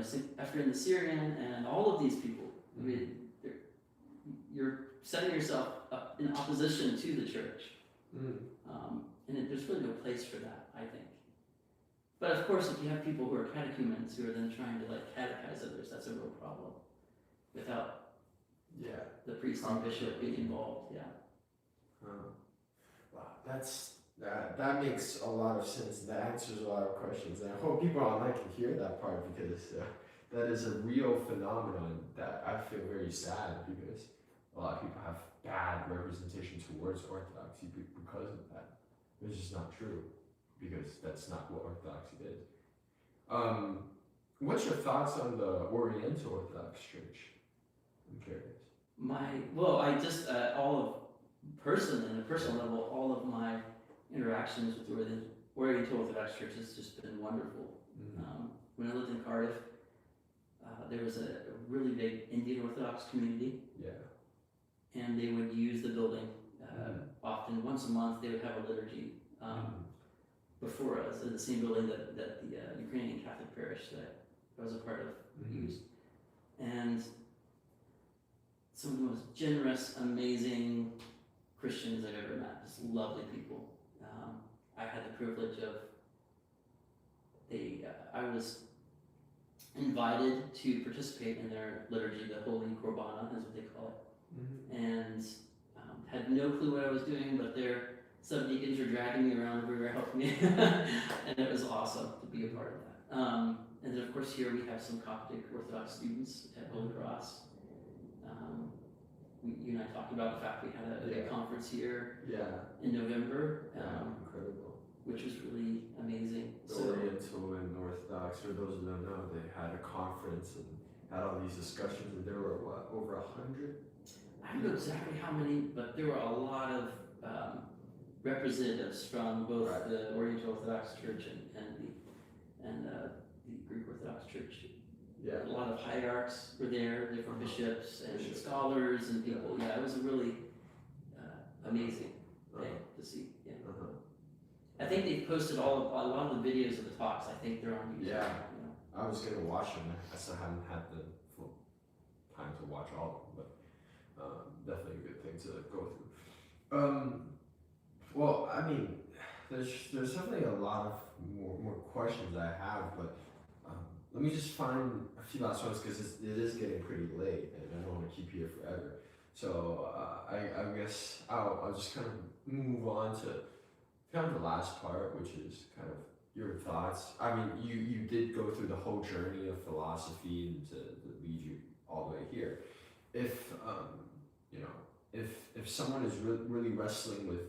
St. Ephraim the Syrian, and all of these people. I mean, you're setting yourself up in opposition to the church, and there's really no place for that, I think. But of course, if you have people who are catechumens who are then trying to like catechize others, that's a real problem. Without the priest and bishop being involved, Wow, that makes a lot of sense. That answers a lot of questions, and I hope people online can hear that part, because that is a real phenomenon that I feel very sad, because a lot of people have bad representation towards Orthodoxy because of that. It's just not true, because that's not what Orthodoxy is. What's your thoughts on the Oriental Orthodox Church? I'm curious. I just on a personal level, all of my interactions with the Oriental Orthodox Church has just been wonderful. When I lived in Cardiff, there was a really big Indian Orthodox community. And they would use the building often once a month. They would have a liturgy before us in the same building that the Ukrainian Catholic parish that I was a part of used. And some of the most generous, amazing Christians I've ever met, just lovely people. I had the privilege of, I was invited to participate in their liturgy, the Holy Korbana is what they call it, and had no clue what I was doing, but their subdeacons were dragging me around everywhere, helping me, and it was awesome to be a part of that. And then of course here we have some Coptic Orthodox students at Holy Cross. You and I talked about the fact we had a big conference here in November, Incredible. which was really amazing. The Oriental and Orthodox, for those who don't know, they had a conference and had all these discussions, and there were over 100? I don't know exactly how many, but there were a lot of representatives from both the Oriental Orthodox Church and the Greek Orthodox Church. A lot of hierarchs were there, different bishops and scholars and people. It was a really amazing thing to see. I think they've posted a lot of the videos of the talks. I think they're on YouTube. I was gonna watch them. I still haven't had the full time to watch all of them, but definitely a good thing to go through. Well, I mean, there's definitely a lot of more questions I have, but let me just find a few last ones, because it is getting pretty late and I don't want to keep you here forever. So I guess I'll just kind of move on to kind of the last part, which is kind of your thoughts. I mean, you did go through the whole journey of philosophy and to lead you all the way here. If if someone is really wrestling with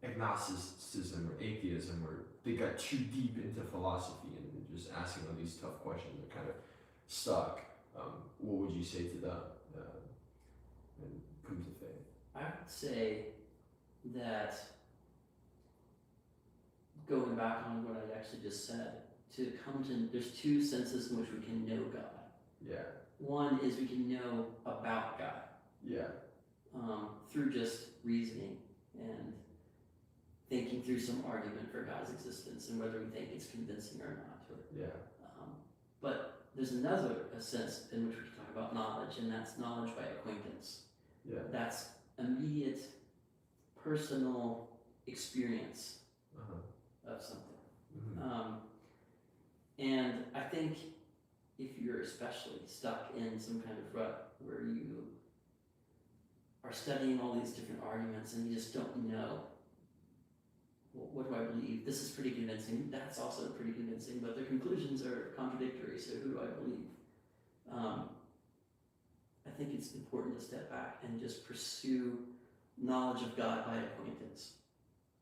agnosticism or atheism, or they got too deep into philosophy and just asking all these tough questions, are kind of stuck, what would you say to them and come to faith? I would say that, going back on what I actually just said, there's two senses in which we can know God. One is we can know about God. Through just reasoning and thinking through some argument for God's existence and whether we think it's convincing or not. But there's another sense in which we can talk about knowledge, and that's knowledge by acquaintance. That's immediate, personal experience of something. And I think if you're especially stuck in some kind of rut where you are studying all these different arguments and you just don't know, well, what do I believe? This is pretty convincing, that's also pretty convincing, but their conclusions are contradictory, so who do I believe? I think it's important to step back and just pursue knowledge of God by acquaintance.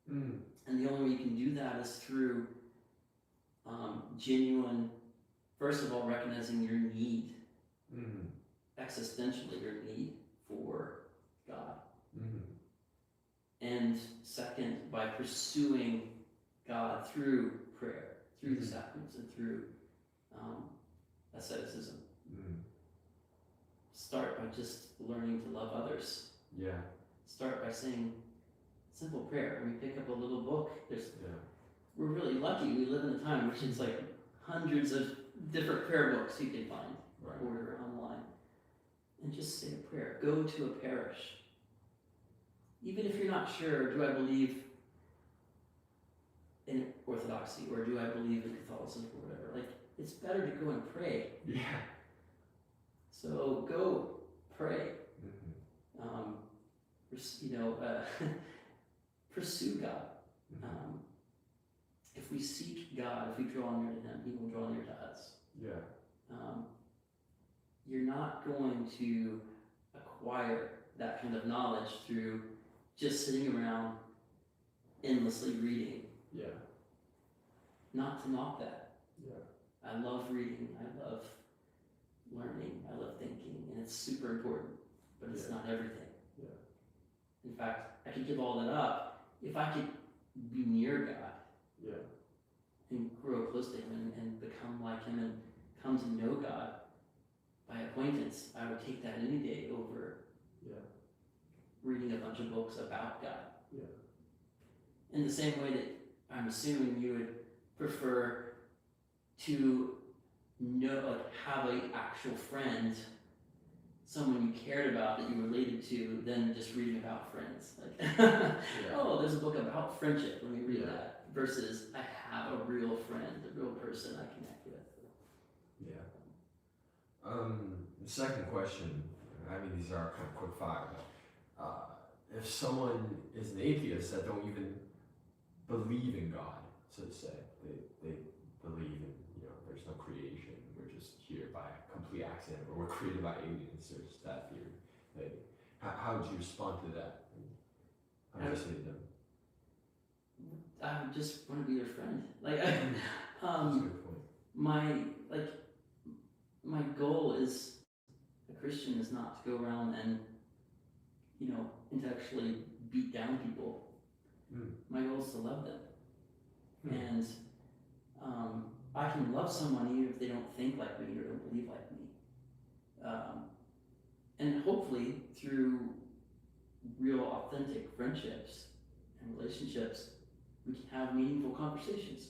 And the only way you can do that is through genuine, first of all, recognizing your need, existentially your need for God. And second, by pursuing God through prayer, through the sacraments, and through asceticism. Mm. Start by just learning to love others. Yeah. Start by saying simple prayer. We pick up a little book. Yeah. We're really lucky. We live in a time which is like hundreds of different prayer books you can find, Right. order online, and just say a prayer. Go to a parish. Even if you're not sure, do I believe in Orthodoxy or do I believe in Catholicism or whatever? Like, it's better to go and pray. Yeah. So go pray. Mm-hmm. Pursue God. Mm-hmm. If we seek God, if we draw near to Him, He will draw near to us. Yeah. You're not going to acquire that kind of knowledge through just sitting around endlessly reading. Yeah. Not to knock that. Yeah. I love reading, I love learning, I love thinking, and it's super important, but it's not everything. Yeah. In fact, I could give all that up if I could be near God. Yeah. And grow close to Him and become like Him and come to know God by acquaintance. I would take that any day over reading a bunch of books about God. Yeah. In the same way that I'm assuming you would prefer to know, like, have an actual friend, someone you cared about that you related to, than just reading about friends. Like, oh, there's a book about friendship. Let me read that. Versus, I have a real friend, a real person I connect with. Yeah. The second question, I mean, these are kind of quick fire, but if someone is an atheist that don't even believe in God, so to say, they believe in, there's no creation, we're just here by complete accident, or we're created by aliens, there's that theory. Like, how would you respond to that? How would you say to them? I would just want to be their friend. Like, That's a good point. my goal is, a Christian is not to go around and, intellectually beat down people. My goal is to love them. And I can love someone even if they don't think like me or don't believe like me. And hopefully through real authentic friendships and relationships, we can have meaningful conversations.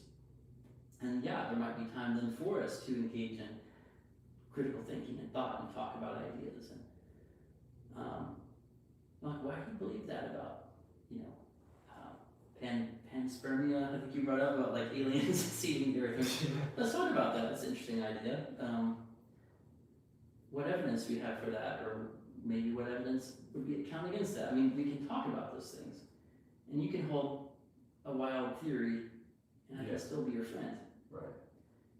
And yeah, there might be time then for us to engage in critical thinking and thought and talk about ideas. And like, why do you believe that about, panspermia? I think you brought up about like aliens seeding the earth. Let's talk about that. That's an interesting idea. What evidence do we have for that, or maybe what evidence would be count against that? I mean, we can talk about those things, and you can hold a wild theory, and I can still be your friend. Right.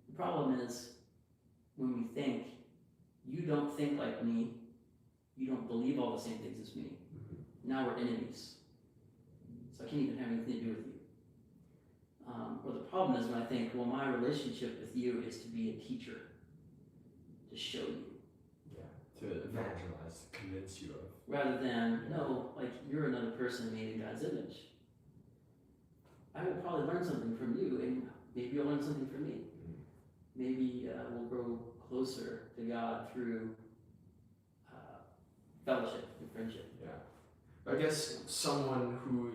The problem is when we think, you don't think like me, you don't believe all the same things as me. Now we're enemies. So I can't even have anything to do with you. Or the problem is when I think, well, my relationship with you is to be a teacher, to show you. Yeah, to evangelize, to convince you of. Rather than, no, like, you're another person made in God's image. I will probably learn something from you, and maybe you'll learn something from me. Maybe we'll grow closer to God through fellowship and friendship. Yeah. I guess someone who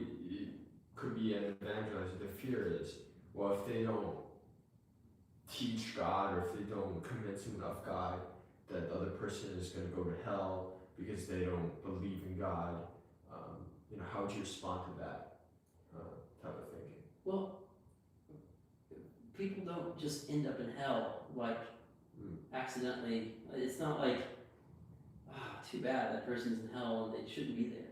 could be an evangelizer, the fear is, well, if they don't teach God, or if they don't convince them of God, that the other person is going to go to hell because they don't believe in God. How would you respond to that type of thinking? Well, people don't just end up in hell, like, accidentally. It's not like, too bad that person's in hell and they shouldn't be there.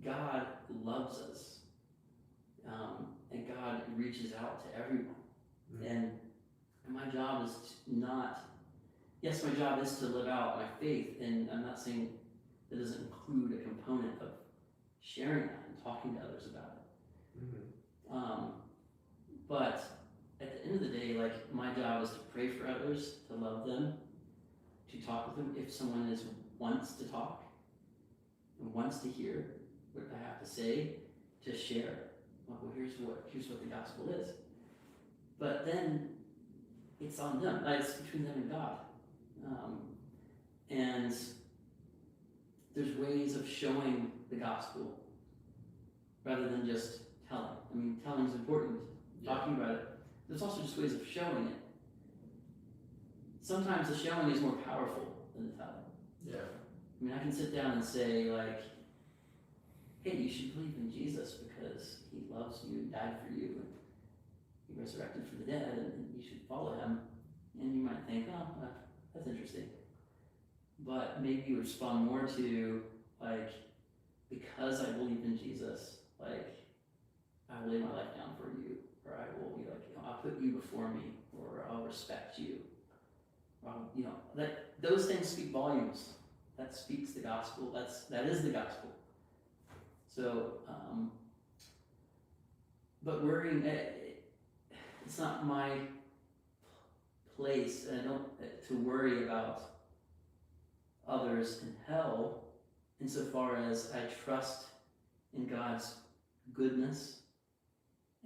God loves us, and God reaches out to everyone. And my job is my job is to live out my faith, and I'm not saying that doesn't include a component of sharing that and talking to others about it. But at the end of the day, like, my job is to pray for others, to love them, to talk with them. If someone wants to talk and wants to hear what I have to say, to share, well, here's what the gospel is. but then it's on them. It's between them and God. And there's ways of showing the gospel rather than just telling. I mean, telling is important, talking about it. There's also just ways of showing it. Sometimes the showing is more powerful than the telling. Yeah. I mean, I can sit down and say, like, hey, you should believe in Jesus because he loves you and died for you and he resurrected from the dead and you should follow him. And you might think, oh, that's interesting. But maybe you respond more to, like, because I believe in Jesus, like, I will lay my life down for you, or I will be like, I'll put you before me, or I'll respect you. Those things speak volumes. That speaks the gospel. That is the gospel. So, but worrying, it's not my place, to worry about others in hell, insofar as I trust in God's goodness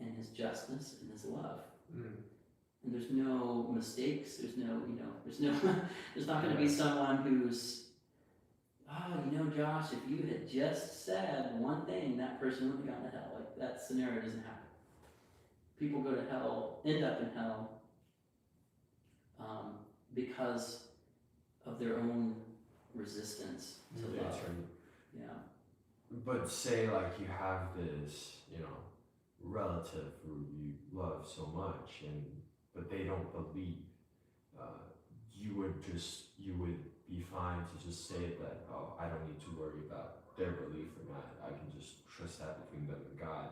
and his justice and his love. And there's no mistakes, there's not going to be someone who's, Josh, if you had just said one thing, that person would have gone to hell. Like, that scenario doesn't happen. People go to hell, end up in hell, because of their own resistance to love. That's right. Yeah. But say like you have this, relative who you love so much, but they don't believe. You would be fine to just say that, oh, I don't need to worry about their belief or not. I can just trust that between them and God.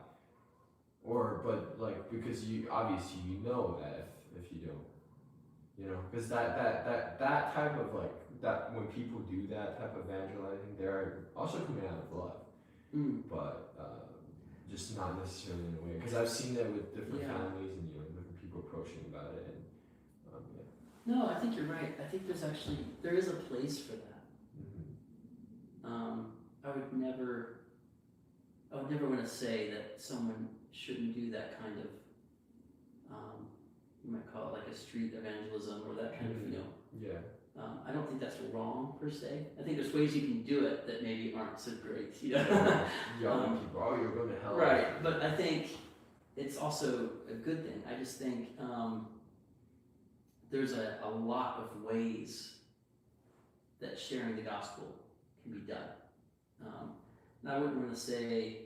But because you obviously know that if you don't, because that type of that when people do that type of evangelizing, they're also coming out of love, but just not necessarily in a way. Because I've seen that with different families and different people approaching about it, and No, I think you're right. I think there is a place for that. I would never want to say that someone shouldn't do that kind of, you might call it like a street evangelism or that kind of, I don't think that's wrong per se. I think there's ways you can do it that maybe aren't so great, Young people, oh, you're going to hell. Right, but I think it's also a good thing. I just think there's a lot of ways that sharing the gospel can be done. And I wouldn't want to say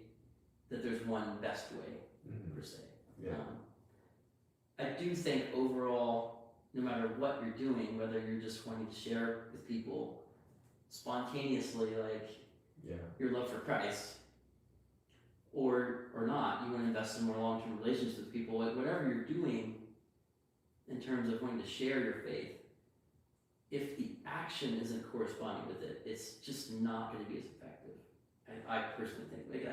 that there's one best way, per se. Yeah. I do think overall, no matter what you're doing, whether you're just wanting to share with people spontaneously, your love for Christ, or not, you want to invest in more long-term relationships with people, whatever you're doing in terms of wanting to share your faith, if the action isn't corresponding with it, it's just not going to be as effective. I personally think,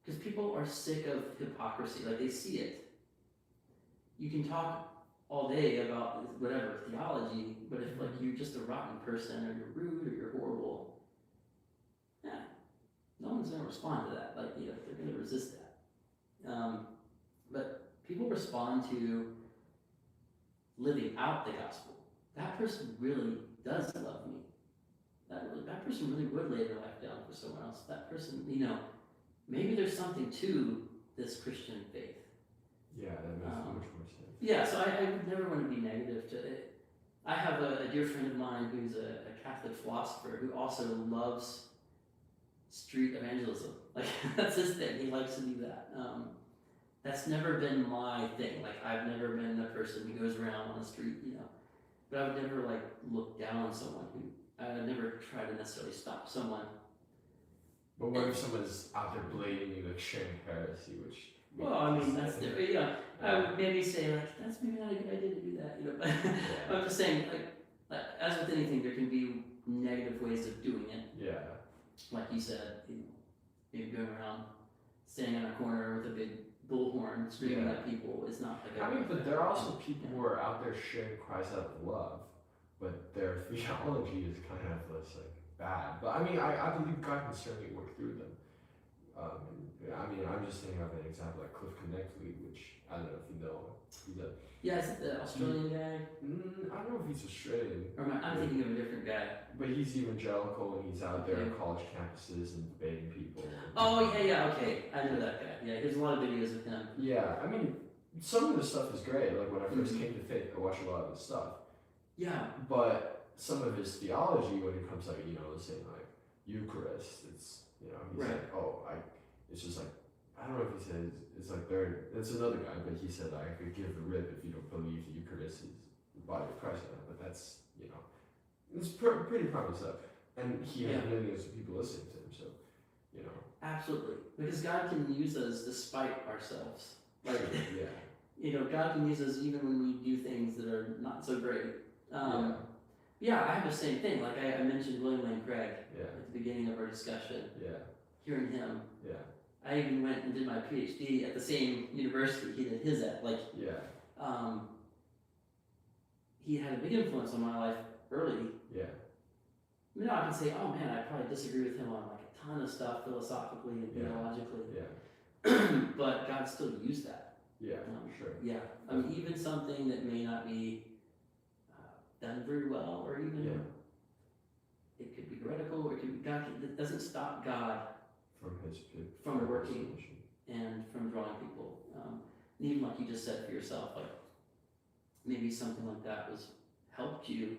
because people are sick of hypocrisy, they see it. You can talk all day about whatever theology, but if you're just a rotten person, or you're rude, or you're horrible, no one's going to respond to that. They're going to resist that. But people respond to living out the gospel. That person really does love me. That person really would lay their life down for someone else. That person, maybe there's something to this Christian faith. Yeah, that makes much more sense. Yeah, so I would never want to be negative to it. I have a dear friend of mine who's a Catholic philosopher who also loves street evangelism. That's his thing. He likes to do that. That's never been my thing. I've never been the person who goes around on the street, But I would never look down on someone I would never try to necessarily stop someone. But what if someone's out there blatantly sharing heresy, which? Well, I mean, that's different. I would maybe say that's maybe not a good idea to do that. But I'm just saying, as with anything, there can be negative ways of doing it. Yeah. Like you said, maybe going around, standing on a corner with a big bullhorn screaming at people is not but there are also people who are out there sharing Christ out of love, but their theology is kind of bad. But I believe God can certainly work through them. I mean, I'm just thinking of an example like Cliff Connectley, which I don't know if you know. He's a, Yeah, is it the Australian guy? I don't know if he's Australian. Or I'm thinking of a different guy. But he's evangelical and he's out there on college campuses and debating people. Oh, yeah, okay. I know that guy. Yeah, there's a lot of videos of him. Yeah, I mean, some of the stuff is great. Like when I first came to faith, I watched a lot of his stuff. Yeah. But some of his theology, when it comes like, you know, saying like Eucharist, it's, you know, he's like, it's just like, I don't know if he says, it's like it's another guy, but he said like, I could give a rip if you don't believe the Eucharist is the body of Christ. But that's, you know, it's pretty common stuff. And he had millions of people listening to him, so, you know. Absolutely. Because God can use us despite ourselves. Like, yeah. You know, God can use us even when we do things that are not so great. Yeah, I have the same thing. Like I mentioned William Lane Craig at the beginning of our discussion. Yeah. Hearing him. Yeah. I even went and did my PhD at the same university he did his at. Like, he had a big influence on my life early. Yeah. You know, I can say, oh man, I probably disagree with him on like a ton of stuff philosophically and theologically. Yeah. But God still used that. Yeah, sure. Yeah. I mean, even something that may not be done very well, or even it could be heretical, or it could be God. It doesn't stop God from working and from drawing people. And even like you just said for yourself, like maybe something like that helped you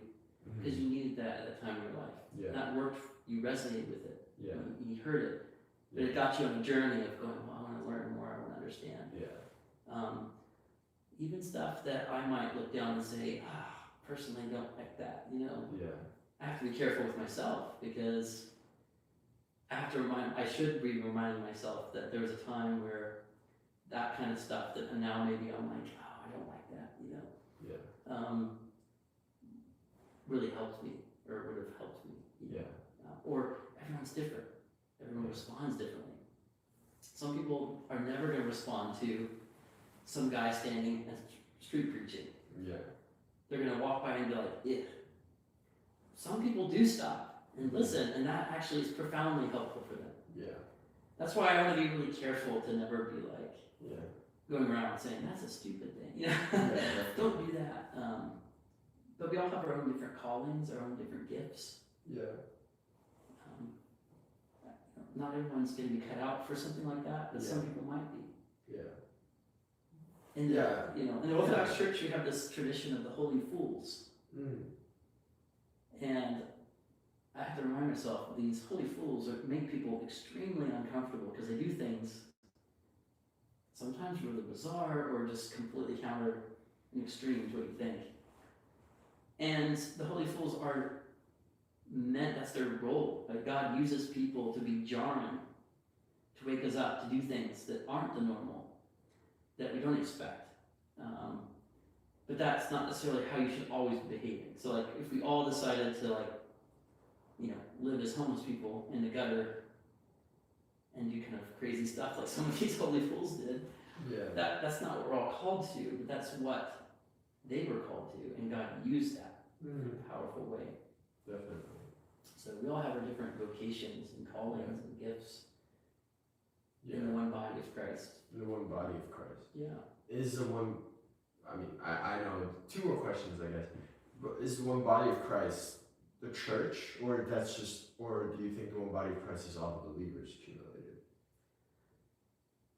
because you needed that at that time in your life. Yeah. That worked. You resonated with it. Yeah. You heard it, but it got you on a journey of going, well, I want to learn more. I want to understand. Yeah. Even stuff that I might look down and say, personally, I don't like that. You know. Yeah. I have to be careful with myself because I should be reminding myself that there was a time where that kind of stuff that now maybe I'm like, I don't like that, you know. Yeah. Really helped me, or would have helped me. Yeah. Or everyone's different. Everyone responds differently. Some people are never going to respond to some guy standing and street preaching. Yeah. They're going to walk by and be like, yeah. Some people do stop and listen, and that actually is profoundly helpful for them. Yeah. That's why I want to be really careful to never be like going around saying that's a stupid thing. You know, don't do that. But we all have our own different callings, our own different gifts. Yeah. Not everyone's going to be cut out for something like that, but some people might be. Yeah. In the Orthodox Church, we have this tradition of the holy fools. And I have to remind myself, these holy fools make people extremely uncomfortable because they do things sometimes really bizarre or just completely counter in extreme to what you think. And the holy fools are meant, that's their role. Like God uses people to be jarring, to wake us up, to do things that aren't the normal, that we don't expect. But that's not necessarily how you should always be behaving. So like if we all decided to live as homeless people in the gutter and do kind of crazy stuff like some of these holy fools did, that's not what we're all called to, but that's what they were called to, and God used that in a powerful way. Definitely. So we all have our different vocations and callings and gifts in the one body of Christ. In the one body of Christ. Yeah. Is the one, I know, two more questions, I guess. But is the one body of Christ the church, or do you think the one body of Christ is all the believers accumulated?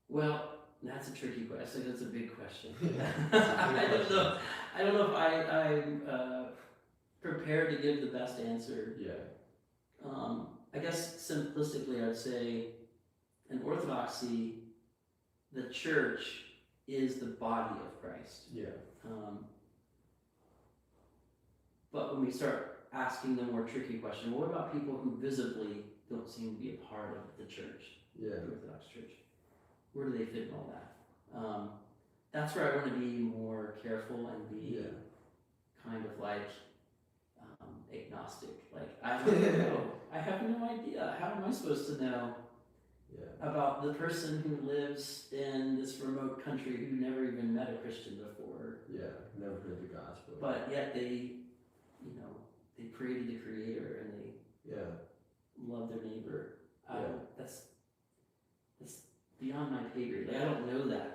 Well, that's a tricky question. That's a big question. I don't know if I'm prepared to give the best answer. Yeah. I guess simplistically, I'd say in Orthodoxy, the church is the body of Christ. Yeah. But when we start asking the more tricky question, what about people who visibly don't seem to be a part of the church, the Orthodox Church? Where do they fit in all that? That's where I want to be more careful and be kind of like agnostic. Like, I don't know. I have no idea. How am I supposed to know about the person who lives in this remote country who never even met a Christian before? Yeah, never heard the gospel. But yet they pray to the Creator and they love their neighbor. know that.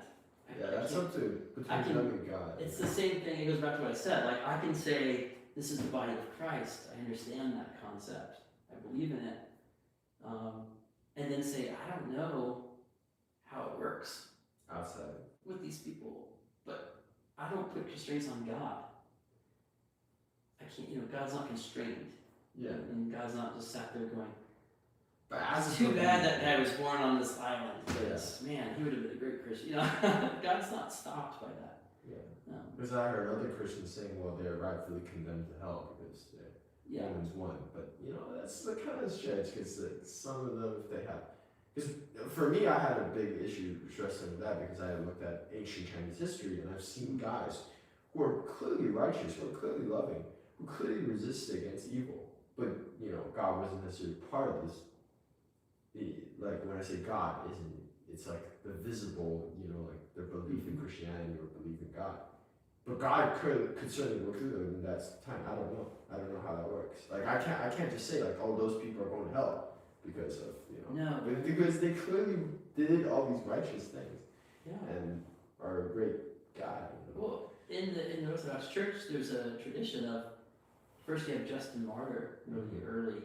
Yeah, that's can't- up to I between can- them and God. It's the same thing. It goes back to what I said. Like, I can say, this is the body of Christ. I understand that concept. I believe in it. And then say, I don't know how it works Outside. with these people, but I don't put constraints on God. I can't, God's not constrained. Yeah. And God's not just sat there going, But as it's a too bad that believer- guy was born on this island. Because, man, he would have been a great Christian. God's not stopped by that. Yeah. Um, Because I heard other Christians saying, well, they're rightfully condemned to hell because yeah. Romans 1. But, that's the kind of stretch because some of them, if they have. Because for me, I had a big issue stressing with that because I had looked at ancient Chinese history and I've seen guys who are clearly righteous, who are clearly loving, who clearly resisted against evil. But, God wasn't necessarily part of this. Like when I say God, it's like the visible, like their belief in Christianity or belief in God. But God could certainly work through them in that time. I don't know. I don't know how that works. Like I can't just say like, oh, those people are going to hell because of No. but because they clearly did all these righteous things Yeah. and are a great guy. Well, in the Orthodox Church, there's a tradition of first you have Justin Martyr really early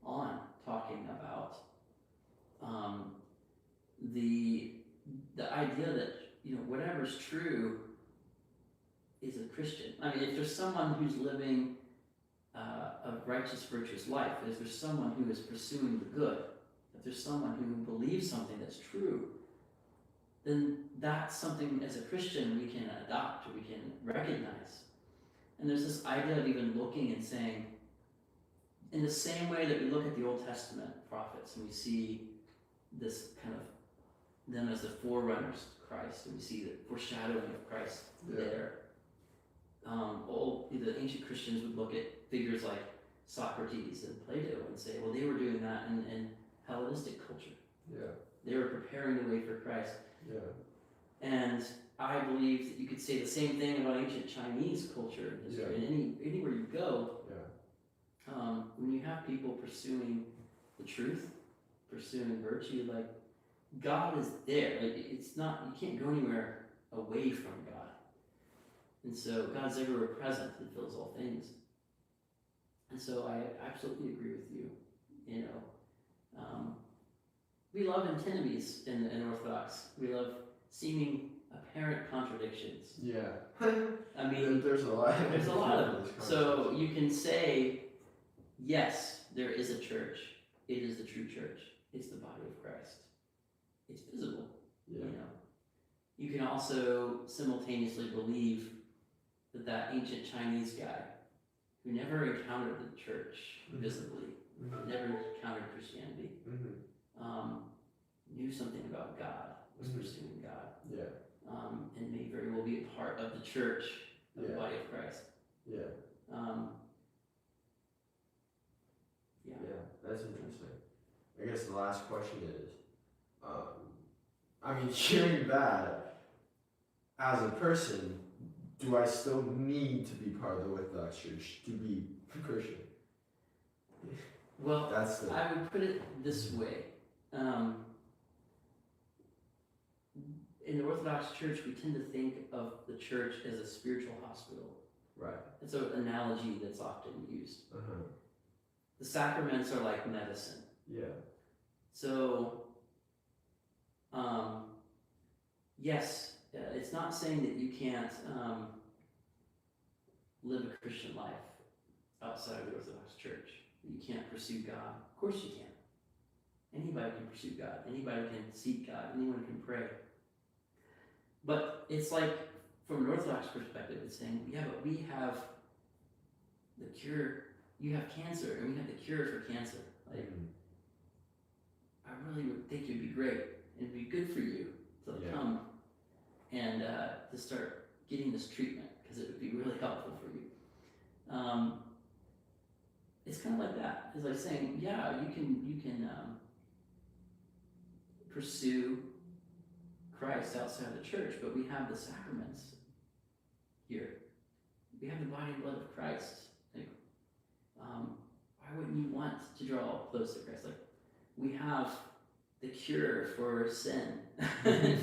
on talking about the idea that whatever's true is a Christian. I mean, if there's someone who's living a righteous, virtuous life, if there's someone who is pursuing the good, if there's someone who believes something that's true, then that's something as a Christian we can adopt, or we can recognize. And there's this idea of even looking and saying, in the same way that we look at the Old Testament prophets and we see this kind of them as the forerunners to Christ, and we see the foreshadowing of Christ there. The ancient Christians would look at figures like Socrates and Plato and say, well, they were doing that in Hellenistic culture. Yeah. They were preparing the way for Christ. Yeah. And I believe that you could say the same thing about ancient Chinese culture and history. Yeah. And anywhere you go, Yeah. when you have people pursuing the truth, pursuing virtue, like God is there. Like it's not, you can't go anywhere away from God. And so God's everywhere present and fills all things. And so I absolutely agree with you. We love antinomies in Orthodox. We love seeming apparent contradictions. Yeah. I mean, there's a lot. there's a lot of them. So you can say, yes, there is a church. It is the true church. It's the body of Christ. It's visible. Yeah. You can also simultaneously believe that ancient Chinese guy who never encountered the church visibly, never encountered Christianity, knew something about God, was pursuing God, and may very well be a part of the church, of the body of Christ. Yeah. Yeah. Yeah, that's interesting. I guess the last question is, hearing that, as a person, do I still need to be part of the Orthodox Church to be Christian? Well, That's the. I would put it this way. In the Orthodox Church, we tend to think of the church as a spiritual hospital. Right. It's an analogy that's often used. Uh-huh. The sacraments are like medicine. Yeah. So, yes, it's not saying that you can't live a Christian life outside of the Orthodox Church. You can't pursue God. Of course you can. Anybody can pursue God. Anybody can seek God. Anyone can pray. But it's like, from an Orthodox perspective, it's saying, yeah, but we have the cure. You have cancer, and we have the cure for cancer. Like, I really would think it'd be great. It'd be good for you to come and to start getting this treatment, because it would be really helpful for you. It's kind of like that. It's like saying, yeah, you can pursue Christ outside the church, but we have the sacraments here. We have the body and blood of Christ. Like, why wouldn't you want to draw close to Christ? Like, we have the cure for sin,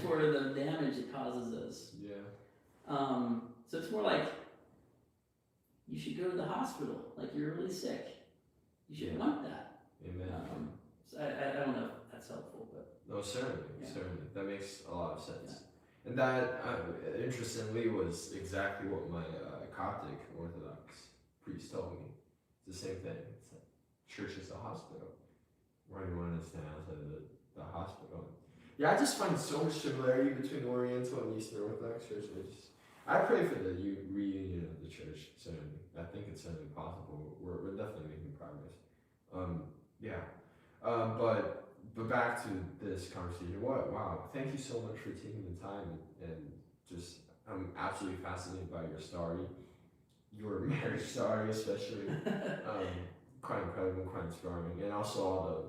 for the damage it causes us. Yeah. So it's more like you should go to the hospital, like you're really sick. You should want that. Amen. So I don't know if that's helpful, but No, certainly, Yeah. certainly. That makes a lot of sense. And that, interestingly, was exactly what my Coptic Orthodox priest told me. It's the same thing. It's like, church is a hospital. Why do you want to stand outside of the hospital? Yeah, I just find so much similarity between Oriental and Eastern Orthodox Church. I pray for the reunion of the church. Certainly, I think it's certainly possible. We're definitely making progress. But back to this conversation. Wow! Thank you so much for taking the time and just I'm absolutely fascinated by your story, your marriage story especially. Quite incredible, quite inspiring, and also all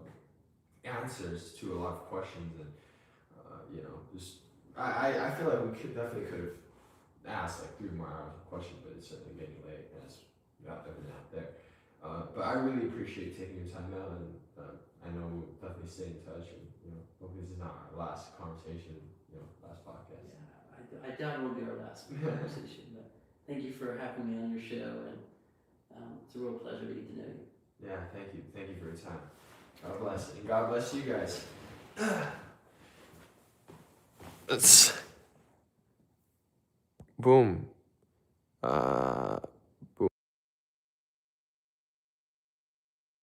the answers to a lot of questions and just I feel like we definitely could have asked like 3 more hours of questions, but it's certainly getting late as we got everything out there. But I really appreciate taking your time out, and I know we'll definitely stay in touch, and hopefully this is not our last conversation, last podcast. yeah, I doubt it will be our last conversation. But thank you for having me on your show, and it's a real pleasure to get to know you. Yeah, thank you for your time. God bless, and God bless you guys. Boom.